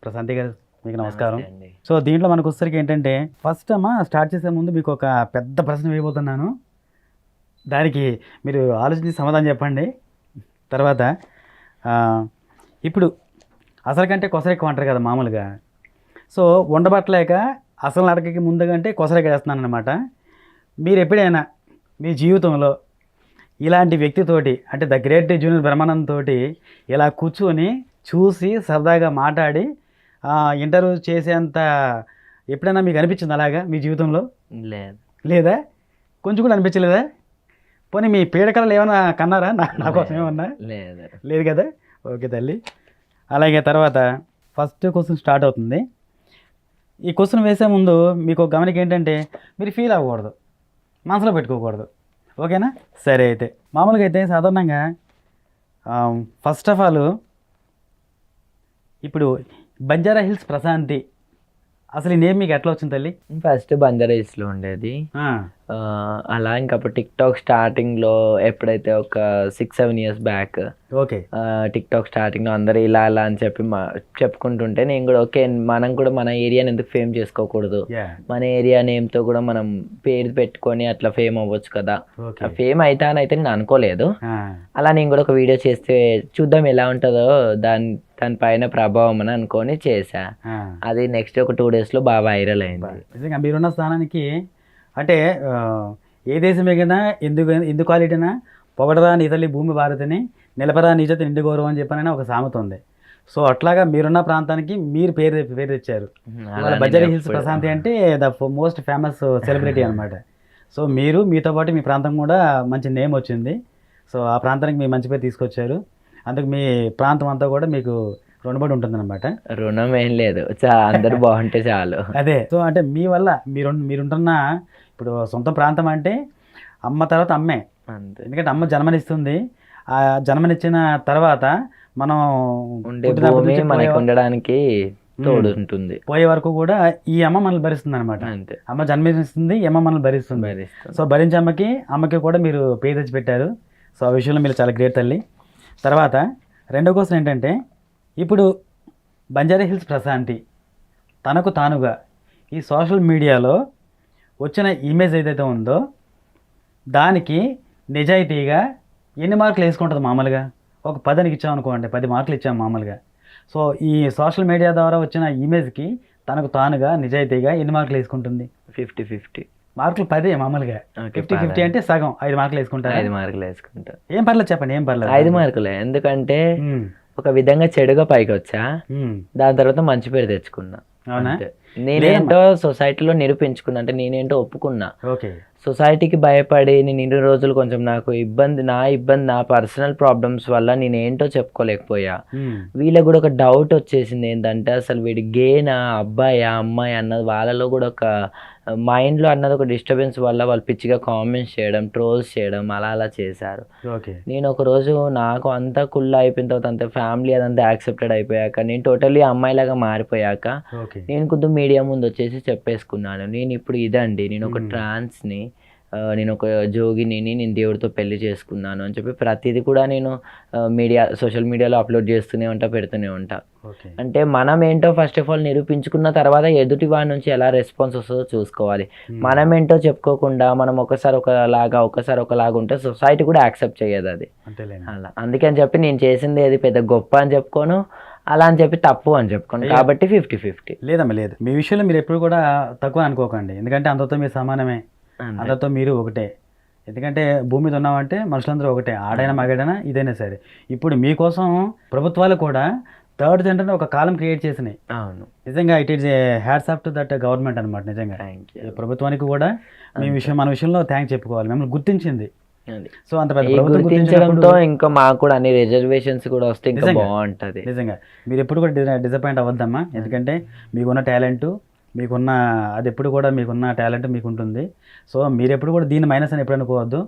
ప్రశాంతి గారు మీకు నమస్కారం. నమస్తే అండి. సో దీంట్లో మనకు వచ్చేసరికి ఏంటంటే ఫస్ట్ స్టార్ట్ చేసే ముందు మీకు ఒక పెద్ద ప్రశ్న వేయబోతున్నాను. దానికి మీరు ఆలోచించి సమాధానం చెప్పండి. తర్వాత ఆ, ఇప్పుడు అసలు కంటే కొసరెక్కువ అంటారు కదా మామూలుగా. సో ఉండబట్టలేక అసలు నడకకి ముందుకంటే కొసరెక్క వేస్తున్నాను అనమాట. మీరు ఎప్పుడైనా మీ జీవితంలో ఇలాంటి వ్యక్తితోటి అంటే ద గ్రేట్ జూనియర్ బ్రహ్మానంద్ తోటి ఇలా కూర్చొని చూసి సరదాగా మాట్లాడి ఇంటర్వ్యూ చేసేంత ఎప్పుడైనా మీకు అనిపించింది అలాగా మీ జీవితంలో? లేదు. లేదా? కొంచెం కూడా అనిపించలేదా? పోనీ మీ పీడకలలు ఏమైనా కన్నారా నా కోసం ఏమన్నా? లేదు. లేదు కదా. ఓకే తల్లి. అలాగే తర్వాత ఫస్ట్ క్వశ్చన్ స్టార్ట్ అవుతుంది. ఈ క్వశ్చన్ వేసే ముందు మీకు ఒక గమనిక ఏంటంటే మీరు ఫీల్ అవ్వకూడదు, మనసులో పెట్టుకోకూడదు. ఓకేనా? సరే అయితే మామూలుగా అయితే సాధారణంగా ఫస్ట్ ఆఫ్ ఆల్ ఇప్పుడు బంజారా హిల్స్ ప్రశాంతి అసలు ఈ నేమ్ మీకు ఎట్లా వచ్చింది తల్లి? ఫస్ట్ బంజారా హిల్స్లో ఉండేది. అలా ఇంకప్పుడు టిక్ టాక్ స్టార్టింగ్లో ఎప్పుడైతే ఒక 6-7 years back okay tick talk స్టార్టింగ్లో అందరూ ఇలా అలా అని చెప్పి చెప్పుకుంటుంటే నేను కూడా ఓకే మనం కూడా మన ఏరియాని ఎందుకు ఫేమ్ చేసుకోకూడదు, మన ఏరియా నేమ్తో కూడా మనం పేరు పెట్టుకొని అట్లా ఫేమ్ అవ్వచ్చు కదా. ఫేమ్ అవుతానైతే నేను అనుకోలేదు. అలా నేను కూడా ఒక వీడియో చేస్తే చూద్దాం ఎలా ఉంటుందో దానిపైన ప్రభావం అని అనుకొని చేశా. అది నెక్స్ట్ ఒక 2 days లో బాగా వైరల్ అయింది. నిజంగా మీరున్న స్థానానికి అంటే ఏ దేశం ఎగినా ఎందుకు క్వాలిటీనా పొగడరా నీ తల్లి భూమి భారతిని నిలపరా నీచత నిండు గౌరవం అని చెప్పనని ఒక సామెత ఉంది. సో అట్లాగా మీరున్న ప్రాంతానికి మీరు పేరు తెచ్చారు. బంజారా హిల్స్ ప్రశాంతి అంటే ద మోస్ట్ ఫేమస్ సెలబ్రిటీ అనమాట. సో మీరు మీతో పాటు మీ ప్రాంతం కూడా మంచి నేమ్ వచ్చింది. సో ఆ ప్రాంతానికి మీ మంచి పేరు తీసుకొచ్చారు. అందుకు మీ ప్రాంతం అంతా కూడా మీకు రుణపడి ఉంటుందన్నమాట. రుణం ఏం లేదు, అందరు బాగుంటే చాలు. అదే. సో అంటే మీ వల్ల మీరుంటున్న ఇప్పుడు సొంత ప్రాంతం అంటే అమ్మ తర్వాత అమ్మే. ఎందుకంటే అమ్మ జన్మనిస్తుంది. ఆ జన్మనిచ్చిన తర్వాత మనం మనకి ఉండడానికి తోడు ఉంటుంది. పోయే వరకు కూడా ఈ అమ్మ మనల్ని భరిస్తుంది అనమాట. అమ్మ జన్మనిస్తుంది, ఈ అమ్మ మనల్ని భరిస్తుంది. సో భరించే అమ్మకి కూడా మీరు పేరు తెచ్చి పెట్టారు. సో ఆ విషయంలో మీరు చాలా గ్రేట్ తల్లి. తర్వాత రెండో క్వశ్చన్ ఏంటంటే ఇప్పుడు బంజారా హిల్స్ ప్రశాంతి తనకు తానుగా ఈ సోషల్ మీడియాలో వచ్చిన ఇమేజ్ ఏదైతే ఉందో దానికి నిజాయితీగా ఎన్ని మార్కులు వేసుకుంటుంది మామూలుగా? ఒక 10కి ఇచ్చాం అనుకోండి, 10 మార్కులు ఇచ్చాం మామూలుగా. సో ఈ సోషల్ మీడియా ద్వారా వచ్చిన ఇమేజ్కి తనకు తానుగా నిజాయితీగా ఎన్ని మార్కులు వేసుకుంటుంది? 50-50 మార్కులు 10 మామూలుగా. 50-50 అంటే సగం 5 మార్కులు వేసుకుంటారు. 5 మార్కులు వేసుకుంటారు. ఏం పర్లేదు చెప్పండి, ఏం పర్లేదు. 5 మార్కులే. ఎందుకంటే ఒక విధంగా చెడుగా పైకి వచ్చా, దాని తర్వాత మంచి పేరు తెచ్చుకున్నా. అవునా? నేనేంటో సొసైటీలో నిరూపించుకున్నా, అంటే నేనేంటో ఒప్పుకున్నా. ఓకే. సొసైటీకి భయపడి నేను ఇన్ని రోజులు కొంచెం నాకు ఇబ్బంది నా పర్సనల్ ప్రాబ్లమ్స్ వల్ల నేనేంటో చెప్పుకోలేకపోయా. వీళ్ళకి కూడా ఒక డౌట్ వచ్చేసింది ఏంటంటే అసలు వీడి గేనా అబ్బాయా అమ్మాయి అన్నది వాళ్ళలో కూడా ఒక మైండ్లో అన్నది ఒక డిస్టర్బెన్స్ వల్ల వాళ్ళు పిచ్చిగా కామెంట్స్ చేయడం, ట్రోల్స్ చేయడం అలా చేశారు. నేను ఒక రోజు నాకు అంతా కుళ్ళ అయిపోయిన తర్వాత అంత ఫ్యామిలీ అదంతా యాక్సెప్టెడ్ అయిపోయాక నేను టోటల్లీ అమ్మాయిలాగా మారిపోయాక నేను కొంచెం మీడియా ముందు వచ్చేసి చెప్పేసుకున్నాను, నేను ఇప్పుడు ఇదండి, నేను ఒక ట్రాన్స్ని, నేను ఒక జోగిని, నేను దేవుడితో పెళ్లి చేసుకున్నాను అని చెప్పి ప్రతిదీ కూడా నేను సోషల్ మీడియాలో అప్లోడ్ చేస్తూనే ఉంటా, పెడుతూనే ఉంటా. అంటే మనం ఏంటో ఫస్ట్ ఆఫ్ ఆల్ నిరూపించుకున్న తర్వాత ఎదుటి వాడి నుంచి ఎలా రెస్పాన్స్ వస్తుందో చూసుకోవాలి. మనం ఏంటో చెప్పుకోకుండా మనం ఒకసారి ఒకలాగా ఉంటే సొసైటీ కూడా యాక్సెప్ట్ చేయదు అది. అలా అందుకని చెప్పి నేను చేసింది ఏది పెద్ద గొప్ప అని చెప్పుకోను, అలా అని చెప్పి తప్పు అని చెప్పుకోను. కాబట్టి 50-50. లేదమ్మా, లేదు. మీ విషయంలో మీరు ఎప్పుడు కూడా తక్కువ అనుకోకండి. ఎందుకంటే అందరితో మీరు సమానమే, అందరితో మీరు ఒకటే. ఎందుకంటే భూమి మీద ఉన్నామంటే మనుషులందరూ ఒకటే, ఆడైనా మగాడైనా ఇదైనా సరే. ఇప్పుడు మీకోసం ప్రభుత్వాలు కూడా థర్డ్ జెండర్ ఒక కాలం క్రియేట్ చేసినాయి. అవును, నిజంగా it is hats off to that government అనమాట. నిజంగా ప్రభుత్వానికి కూడా మన విషయంలో థ్యాంక్స్ చెప్పుకోవాలి, మిమ్మల్ని గుర్తించింది. సో అంత పెద్ద గుర్తించడంతో ఇంకా మాకు కూడా అన్ని రిజర్వేషన్స్ కూడా వస్తే ఇంకా బాగుంటుంది. నిజంగా మీరు ఎప్పుడు కూడా డిసప్పాయింట్ అవ్వద్దమ్మా. ఎందుకంటే మీకున్న టాలెంట్ మీకున్న అది ఎప్పుడు కూడా మీకున్న టాలెంట్ మీకు ఉంటుంది. సో మీరు ఎప్పుడు కూడా దీన్ని మైనస్ అని ఎప్పుడు అనుకోవద్దు.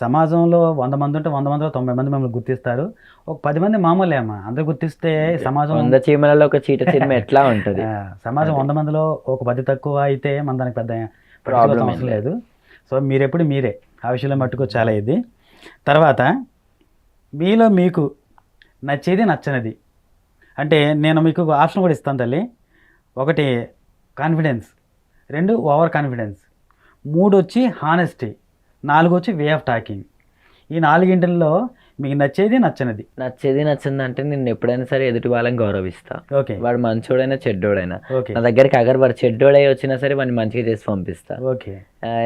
సమాజంలో 100 మంది ఉంటే 100 మందిలో 90 మంది మిమ్మల్ని గుర్తిస్తారు. ఒక 10 మంది మామూలే అమ్మా. అందరూ గుర్తిస్తే సమాజం 100 చీమలలో ఒక చీట చీమ ఎట్లా ఉంటుంది. సమాజం 100 మందిలో ఒక 10 తక్కువ అయితే మన దానికి పెద్ద ప్రాబ్లం అవసరం లేదు. సో మీరెప్పుడు మీరే ఆ విషయంలో మట్టుకు చాలా ఇది. తర్వాత మీలో మీకు నచ్చేది నచ్చనిది అంటే నేను మీకు ఆప్షన్ కూడా ఇస్తాను తల్లి. 1 కాన్ఫిడెన్స్, 2 ఓవర్ కాన్ఫిడెన్స్, 3 వచ్చి హానెస్టీ, 4 వచ్చి వే ఆఫ్ టాకింగ్. ఈ 4 మీకు నచ్చేది నచ్చనిది. నచ్చిందంటే నేను ఎప్పుడైనా సరే ఎదుటి వాళ్ళని గౌరవిస్తా. ఓకే. వాడు మంచోడైనా చెడ్డోడైనా ఓకే. నా దగ్గరికి అగర్ వాడు చెడ్డోడై వచ్చినా సరే వాడిని మంచిగా చేసి పంపిస్తా. ఓకే.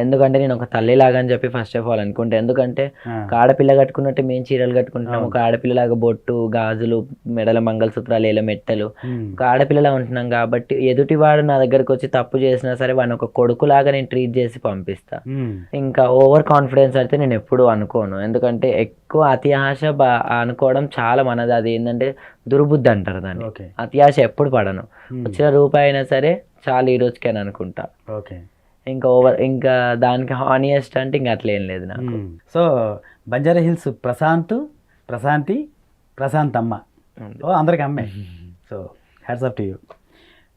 ఎందుకంటే నేను ఒక తల్లిలాగా అని చెప్పి ఫస్ట్ ఆఫ్ ఆల్ అనుకుంటా. ఎందుకంటే ఒక ఆడపిల్ల కట్టుకున్నట్టు మేము చీరలు కట్టుకుంటున్నాం, ఒక ఆడపిల్లలాగా బొట్టు, గాజులు, మెడల మంగళసూత్రాలు, ఏళ్ళ మెట్టలు, ఒక ఆడపిల్లలా ఉంటున్నాం. కాబట్టి ఎదుటివాడు నా దగ్గరకు వచ్చి తప్పు చేసినా సరే వాడిని ఒక కొడుకులాగా నేను ట్రీట్ చేసి పంపిస్తా. ఇంకా ఓవర్ కాన్ఫిడెన్స్ అయితే నేను ఎప్పుడు అనుకోను. ఎందుకంటే ఎక్కువ అతి ఆశ అనుకోవడం చాలా మనది. అది ఏంటంటే దుర్బుద్ధి అంటారు దాన్ని. అతి ఆశ ఎప్పుడు పడను. వచ్చిన రూపాయి అయినా సరే చాలా ఈ రోజుకి అని అనుకుంటా. ఇంకా దానికి హానియెస్ట్ అంటే ఇంకా అట్లా ఏం లేదు నాకు. సో బంజారా హిల్స్ ప్రశాంతి ప్రశాంతమ్మ అందరికి అమ్మే. So hats off to you.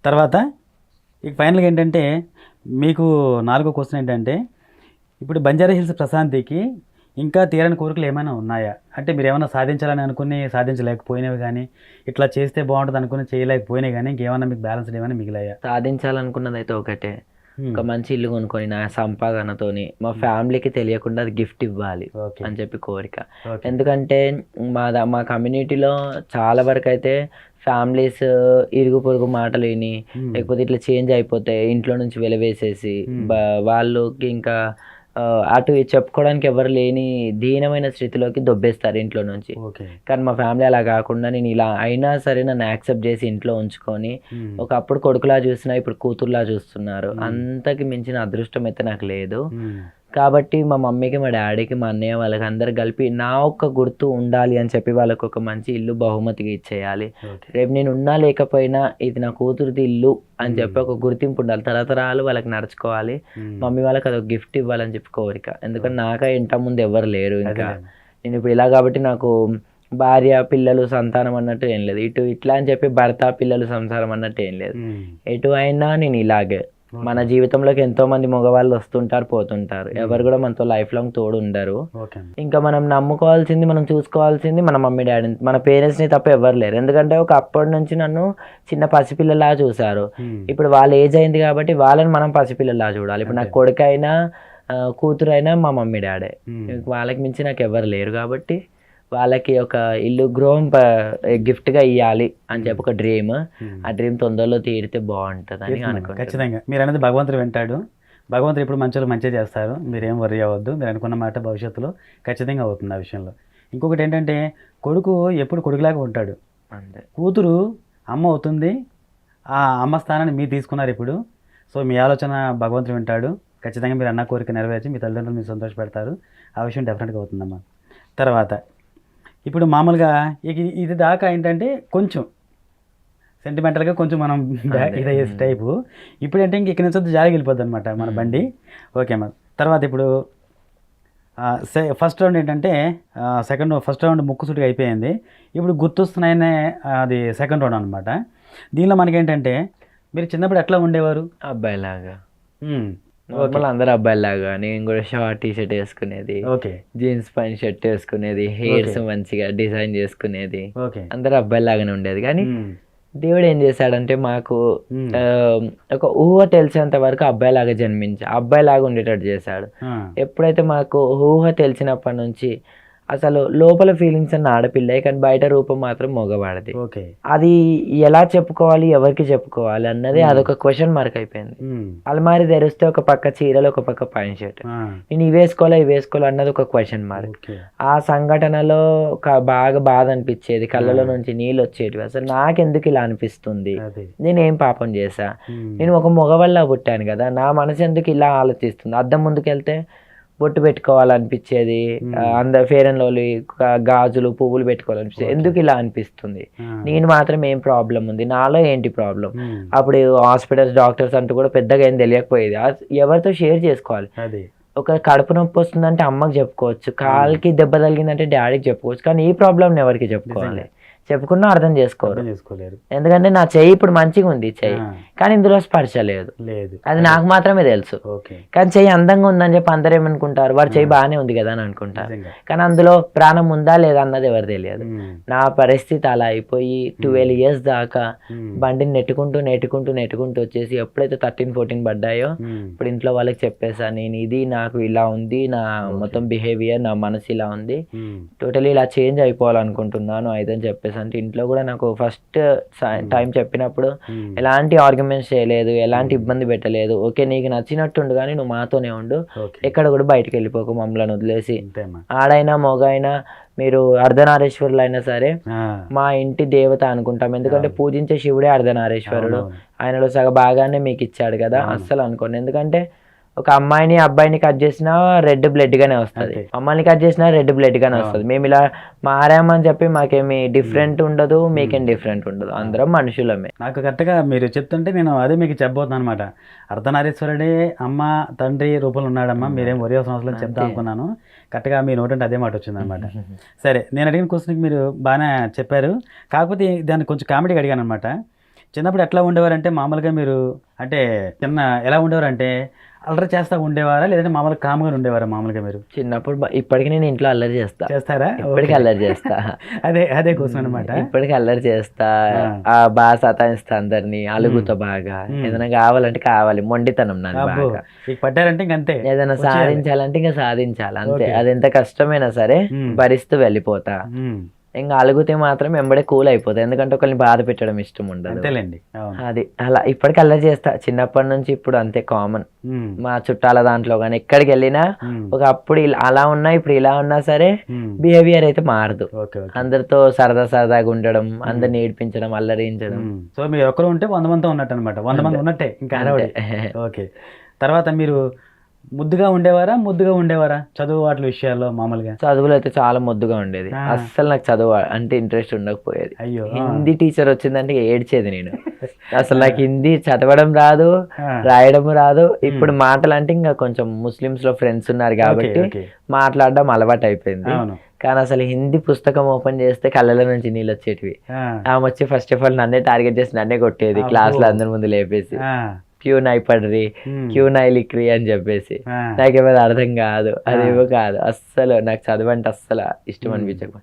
తర్వాత ఇక ఫైనల్గా ఏంటంటే మీకు 4వ క్వశ్చన్ ఏంటంటే, ఇప్పుడు బంజారా హిల్స్ ప్రశాంతికి ఇంకా తీరని కోరికలు ఏమైనా ఉన్నాయా? అంటే మీరు ఏమైనా సాధించాలని అనుకుని సాధించలేకపోయినవి కానీ, ఇట్లా చేస్తే బాగుంటుంది అనుకుని చేయలేకపోయినాయి కానీ, ఇంకేమైనా మీకు బ్యాలెన్స్ ఏమైనా మిగిలాయా? సాధించాలనుకున్నది అయితే ఒకటే, ఒక మంచి ఇల్లు కొనుక్కొని నా సంపాదనతోని మా ఫ్యామిలీకి తెలియకుండా అది గిఫ్ట్ ఇవ్వాలి అని చెప్పి కోరిక. ఎందుకంటే మా కమ్యూనిటీలో చాలా వరకు అయితే ఫ్యామిలీస్ ఇరుగు పొరుగు మాటలు విని, లేకపోతే ఇట్లా చేంజ్ అయిపోతే ఇంట్లో నుంచి వెలవేసేసి వాళ్ళకి ఇంకా అటు చెప్పుకోవడానికి ఎవరు లేని దీనమైన స్థితిలోకి దొబ్బేస్తారు ఇంట్లో నుంచి. కానీ మా ఫ్యామిలీ అలా కాకుండా నేను ఇలా అయినా సరే నన్ను యాక్సెప్ట్ చేసి ఇంట్లో ఉంచుకొని, ఒకప్పుడు కొడుకులా చూసినా ఇప్పుడు కూతురులా చూస్తున్నారు. అంతకి మించిన అదృష్టం అయితే నాకు లేదు. కాబట్టి మా మమ్మీకి, మా డాడీకి, మా అన్నయ్య వాళ్ళకి అందరు కలిపి నా ఒక్క గుర్తు ఉండాలి అని చెప్పి వాళ్ళకి ఒక మంచి ఇల్లు బహుమతిగా ఇచ్చేయాలి. రేపు నేను ఉన్నా లేకపోయినా ఇది నా కూతురుది ఇల్లు అని చెప్పి ఒక గుర్తింపు ఉండాలి. తరతరాలు వాళ్ళకి నడుచుకోవాలి. మమ్మీ వాళ్ళకి అదొక గిఫ్ట్ ఇవ్వాలని చెప్పి కోరిక. ఎందుకంటే నాక ఇంట ముందు ఎవరు లేరు. ఇంకా నేను ఇప్పుడు ఇలా కాబట్టి నాకు భార్య, పిల్లలు, సంతానం అన్నట్టు ఏం లేదు. ఇటు ఇట్లా అని చెప్పి భర్త, పిల్లలు, సంసారం అన్నట్టు ఏం లేదు. ఎటు అయినా నేను ఇలాగే. మన జీవితంలోకి ఎంతో మంది మగవాళ్ళు వస్తుంటారు, పోతుంటారు. ఎవరు కూడా మనతో లైఫ్ లాంగ్ తోడు ఉండరు. ఇంకా మనం నమ్ముకోవాల్సింది, మనం చూసుకోవాల్సింది మన మమ్మీ డాడీని, మన పేరెంట్స్ని తప్ప ఎవరు లేరు. ఎందుకంటే ఒక అప్పటి నుంచి నన్ను చిన్న పసిపిల్లలా చూసారు. ఇప్పుడు వాళ్ళ ఏజ్ అయింది కాబట్టి వాళ్ళని మనం పసిపిల్లలా చూడాలి. ఇప్పుడు నాకు కొడుకైనా కూతురైనా మా మమ్మీ డాడే. వాళ్ళకి మించి నాకు ఎవరు లేరు. కాబట్టి వాళ్ళకి ఒక ఇల్లు గిఫ్ట్గా ఇవ్వాలి అని చెప్పి ఒక డ్రీమ్. ఆ డ్రీమ్ తొందరలో తీరితే బాగుంటుంది అని అనుకుంటున్నాను. ఖచ్చితంగా మీరు అనేది భగవంతుడు వింటాడు. భగవంతుడు ఇప్పుడు మంచిగా చేస్తారు. మీరేం వర్రీ అవ్వద్దు. మీరు అనుకున్న మాట భవిష్యత్తులో ఖచ్చితంగా అవుతుంది ఆ విషయంలో. ఇంకొకటి ఏంటంటే కొడుకు ఎప్పుడు కొడుకులాగా ఉంటాడు. కూతురు అమ్మ అవుతుంది. ఆ అమ్మ స్థానాన్ని మీరు తీసుకున్నారు ఇప్పుడు. సో మీ ఆలోచన భగవంతుడు వింటాడు. ఖచ్చితంగా మీరు అన్న కోరిక నెరవేర్చి మీ తల్లిదండ్రులు మీరు సంతోషపెడతారు. ఆ విషయం డెఫినెట్గా అవుతుందమ్మా. తర్వాత ఇప్పుడు మామూలుగా ఇది దాకా ఏంటంటే కొంచెం సెంటిమెంటల్గా కొంచెం మనం ఇదే టైపు. ఇప్పుడు అంటే ఇక్కడ నుంచి జాలికి వెళ్ళిపోద్ది అనమాట మన బండి. ఓకే అమ్మా. తర్వాత ఇప్పుడు ఫస్ట్ రౌండ్ ఏంటంటే ఫస్ట్ రౌండ్ ముక్కుసూటిగా అయిపోయింది. ఇప్పుడు గుర్తొస్తున్నాయనే అది సెకండ్ రౌండ్ అనమాట. దీనిలో మనకేంటంటే మీరు చిన్నప్పుడు ఎట్లా ఉండేవారు? అబ్బాయిలాగా. అందరు అబ్బాయిలాగా. నేను కూడా షార్ట్ టీ షర్ట్ వేసుకునేది, జీన్స్ పైన షర్ట్ వేసుకునేది, హెయిర్స్ మంచిగా డిజైన్ చేసుకునేది. అందరు అబ్బాయిలాగానే ఉండేది. కానీ దేవుడు ఏం చేశాడంటే మాకు ఒక ఊహ తెలిసేంత వరకు అబ్బాయిలాగా అబ్బాయిలాగా ఉండేటట్టు చేశాడు. ఎప్పుడైతే మాకు ఊహ తెలిసినప్పటి నుంచి అసలు లోపల ఫీలింగ్స్ అన్న ఆడపిల్లే, కానీ బయట రూపం మాత్రం మగవాడిది. అది ఎలా చెప్పుకోవాలి, ఎవరికి చెప్పుకోవాలి అన్నది అదొక క్వశ్చన్ మార్క్ అయిపోయింది. అలమారి తెరిస్తే ఒక పక్క చీరలు, ఒక పక్క ప్యాంట్ షర్ట్, నేను ఇవి వేసుకోవాలి అన్నది ఒక క్వశ్చన్ మార్క్. ఆ సంఘటనలో బాగా బాధ అనిపించేది, కళ్ళలో నుంచి నీళ్ళు వచ్చేటివి. అసలు నాకెందుకు ఇలా అనిపిస్తుంది, నేనేం పాపం చేశా, నేను ఒక మగవాళ్ళ పుట్టాను కదా, నా మనసు ఎందుకు ఇలా ఆలోచిస్తుంది. అద్దం ముందుకెళ్తే బొట్టు పెట్టుకోవాలనిపించేది, అందరు ఫేర్ అండ్ లవ్లీ గాజులు, పువ్వులు పెట్టుకోవాలనిపించేది. ఎందుకు ఇలా అనిపిస్తుంది, నేను మాత్రం ఏం ప్రాబ్లం ఉంది, నాలో ఏంటి ప్రాబ్లం. అప్పుడు హాస్పిటల్స్, డాక్టర్స్ అంటూ కూడా పెద్దగా ఏం తెలియకపోయేది. ఎవరితో షేర్ చేసుకోవాలి. ఒక కడుపు నొప్పి వస్తుందంటే అమ్మకి చెప్పుకోవచ్చు, కాలుకి దెబ్బ తగిలిందంటే డాడీకి చెప్పుకోవచ్చు. కానీ ఈ ప్రాబ్లం ఎవరికి చెప్పుకోవాలి? చెప్పుకున్నా అర్థం చేసుకోలేరు. ఎందుకంటే నా చెయ్యి ఇప్పుడు మంచిగా ఉంది చెయ్యి, కానీ ఇందులో స్పర్శ లేదు. లేదు, అది నాకు మాత్రమే తెలుసు. ఓకే. కానీ చెయ్యి అందంగా ఉందని చెప్పి అందరూ ఏమనుకుంటారు, వాడు చెయ్యి బాగానే ఉంది కదా అని అనుకుంటారు. కానీ అందులో ప్రాణం ఉందా లేదా అన్నది ఎవరు తెలియదు. నా పరిస్థితి అలా అయిపోయి 12 years దాకా బండిని నెట్టుకుంటూ వచ్చేసి ఎప్పుడైతే 13-14 పడ్డాయో ఇప్పుడు ఇంట్లో వాళ్ళకి చెప్పేసా, నేను ఇది నాకు ఇలా ఉంది, నా మొత్తం బిహేవియర్, నా మనసు ఇలా ఉంది, టోటలీ ఇలా చేంజ్ అయిపోవాలనుకుంటున్నాను అయితే అని చెప్పేసి. అంటే ఇంట్లో కూడా నాకు ఫస్ట్ టైం చెప్పినప్పుడు ఎలాంటి ఆర్గ్యుమెంట్స్ చేయలేదు, ఎలాంటి ఇబ్బంది పెట్టలేదు. ఓకే నీకు నచ్చినట్టుండు కానీ నువ్వు మాతోనే ఉండు, ఎక్కడ కూడా బయటకు వెళ్ళిపోకు, మమ్మల్ని వదిలేసి. ఆడైనా మొగైనా మీరు అర్ధనారీశ్వరులు అయినా సరే మా ఇంటి దేవత అనుకుంటాం, ఎందుకంటే పూజించే శివుడే అర్ధనారీశ్వరుడు, ఆయనలో సగ భాగాన్ని మీకు ఇచ్చాడు కదా. అస్సలు అనుకోండి, ఎందుకంటే ఒక అమ్మాయిని అబ్బాయిని కట్ చేసినా రెడ్ బ్లడ్ గానే వస్తుంది, మమ్మల్ని కట్ చేసినా రెడ్ బ్లడ్ గానే వస్తుంది. మేము ఇలా మారామని చెప్పి మాకేమి డిఫరెంట్ ఉండదు, మీకేం డిఫరెంట్ ఉండదు, అందరం మనుషులమే. నాకు కరెక్ట్గా మీరు చెప్తుంటే నేను అదే మీకు చెప్పబోతున్నాను అనమాట. అర్ధనారీశ్వరుడే అమ్మ తండ్రి రూపంలో ఉన్నాడమ్మా, మీరేం ఒరే అవసరం చెప్తాం అనుకున్నాను. కరెక్ట్గా మీ నోటంటే అదే మాట వచ్చింది అనమాట. సరే, నేను అడిగిన క్వశ్చన్కి మీరు బాగానే చెప్పారు, కాకపోతే దాన్ని కొంచెం కామెడీగా అడిగాను అనమాట. చిన్నప్పుడు ఎట్లా ఉండేవారంటే మామూలుగా మీరు అంటే ఎలా ఉండేవారంటే అల్లరి చేస్తా ఉండేవారా, లేదంటే మామూలుగా కామ్గా ఉండేవారా మామూలుగా మీరు చిన్నప్పుడు? ఇప్పటికి నేను ఇంట్లో అల్లరి చేస్తారా? ఇప్పటికీ అల్లరి చేస్తా. అదే కోసం అనమాట. ఇప్పటికీ అల్లరి చేస్తా, బాగా సతాయిస్తా అందరినీ, అలుగుతో బాగా. ఏదైనా కావాలంటే కావాలి, మొండితనం నాది. పట్టారంటే ఇంకంతే, ఏదైనా సాధించాలంటే ఇంకా సాధించాలి అంతే. అది ఎంత కష్టమైనా సరే భరిస్తూ వెళ్ళిపోతా. ఇంకా అలుగుతే మాత్రం వెంబడే కూల్ అయిపోతుంది, ఎందుకంటే ఒకరిని బాధ పెట్టడం ఇష్టం ఉండదు. అది అలా ఇప్పటికి అల్లరి చేస్తా, చిన్నప్పటి నుంచి ఇప్పుడు అంతే కామన్. మా చుట్టాల దాంట్లో కానీ ఎక్కడికి వెళ్ళినా ఒకప్పుడు అలా ఉన్నా ఇప్పుడు ఇలా ఉన్నా సరే బిహేవియర్ అయితే మారదు. అందరితో సరదాగా ఉండడం, అందరిని ఏడిపించడం, అల్లరించడం. సో మీరు ఒక్కరు ఉంటే 100 మంది ఉన్నట్టు అనమాట, 100 మంది ఉన్నట్టే ఇంకా. ఓకే. తర్వాత మీరు ముద్దుగా ఉండేవారా చదువు వాటి విషయాల్లో? మామూలుగా చదువులో అయితే చాలా ముద్దుగా ఉండేది, అస్సలు నాకు చదువు అంటే ఇంట్రెస్ట్ ఉండకపోయేది. అయ్యో, హిందీ టీచర్ వచ్చిందంటే ఏడ్చేది నేను. అసలు నాకు హిందీ చదవడం రాదు, రాయడం రాదు. ఇప్పుడు మాటలు అంటే ఇంకా కొంచెం ముస్లిమ్స్ లో ఫ్రెండ్స్ ఉన్నారు కాబట్టి మాట్లాడడం అలవాటు అయిపోయింది. కానీ అసలు హిందీ పుస్తకం ఓపెన్ చేస్తే కళ్ళలో నుంచి నీళ్ళు వచ్చేటివి. ఆమె వచ్చి ఫస్ట్ ఆఫ్ ఆల్ నన్నే టార్గెట్ చేసి నన్నే కొట్టేది, క్లాస్ లో అందరి ముందు లేపేసి క్యూ నై పడ్రి, క్యూ నై లిక్రి అని చెప్పేసి. నాకేమైనా అర్థం కాదు, అదేమో కాదు. అస్సలు నాకు చదువు అంటే అస్సలు ఇష్టం అనిపించక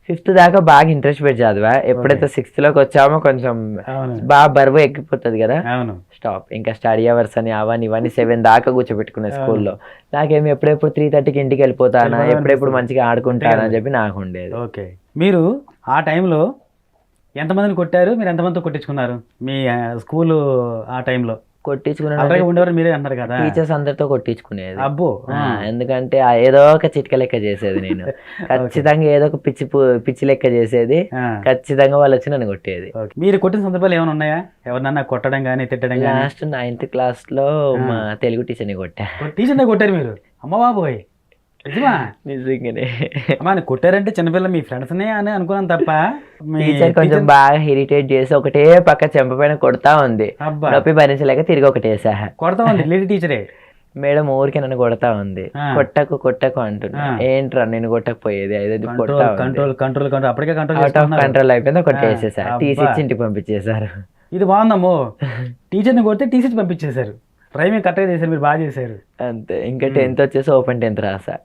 5th దాకా బాగా ఇంట్రెస్ట్ పెట్టి చదివా. ఎప్పుడైతే 6th లోకి వచ్చామో కొంచెం బాగా బరువు ఎక్కిపోతుంది కదా, స్టాప్. ఇంకా స్టడీ అవర్స్ అని అవన్నీ ఇవన్నీ 7 దాకా కూర్చోబెట్టుకునే స్కూల్లో. నాకేమి ఎప్పుడెప్పుడు 3:30కి ఇంటికి వెళ్ళిపోతానా, ఎప్పుడెప్పుడు మంచిగా ఆడుకుంటానా అని చెప్పి నాకు ఉండేది. ఓకే. మీరు ఆ టైంలో ఎంతమందిని కొట్టారు, మీరు ఎంతమందితో కొట్టించుకున్నారు మీ స్కూల్ ఆ టైంలో? కొట్టించుకునే మీరే అన్నారు కదా, టీచర్స్ అందరితో కొట్టించుకునేది. అబ్బో, ఎందుకంటే ఏదో ఒక చిట్క లెక్క చేసేది నేను. ఖచ్చితంగా ఏదో ఒక పిచ్చి లెక్క చేసేది, ఖచ్చితంగా వాళ్ళు వచ్చి నన్ను కొట్టేది. మీరు కొట్టిన సందర్భాలు ఏమైనా ఉన్నాయా? ఎవరన్నా కొట్టడం కానీ తిట్టడం కానీ? లాస్ట్ 9th క్లాస్ లో మా తెలుగు టీచర్ని కొట్టా. టీచర్ని కొట్టారు మీరు? అమ్మ బాబోయ్, నిజంగానే. అమ్మా కొట్టారంటే చిన్నపిల్ల మీ ఫ్రెండ్స్ అని అనుకున్నాను తప్ప, టీచర్ కొంచెం బాగా ఇరిటేట్ చేసి ఒకటే పక్క చెంప పైన కొడతా ఉంది, నొప్పి భరించలేక తిరిగి ఒకటేసా. కొడతా ఉంది లేడీ టీచరే. మేడం ఊరికి నన్ను కొడతా ఉంది, కొట్టకు అంటున్నా. ఏంట్రా నేను కొట్టకపోయేది, కంట్రోల్ అయిపోయింది, ఒకటి వేసేసా, తీసిచ్చి ఇంటికి పంపించేశారు. ఇది బాగుందమ్మో, టీచర్ని కొడితే తీసిచ్చి పంపించేశారు. డ్రైవింగ్ కరెక్ట్గా చేశారు, మీరు బాగా చేశారు అంతే. ఇంకా 10th వచ్చేసి ఓపెన్ 10th రాసా.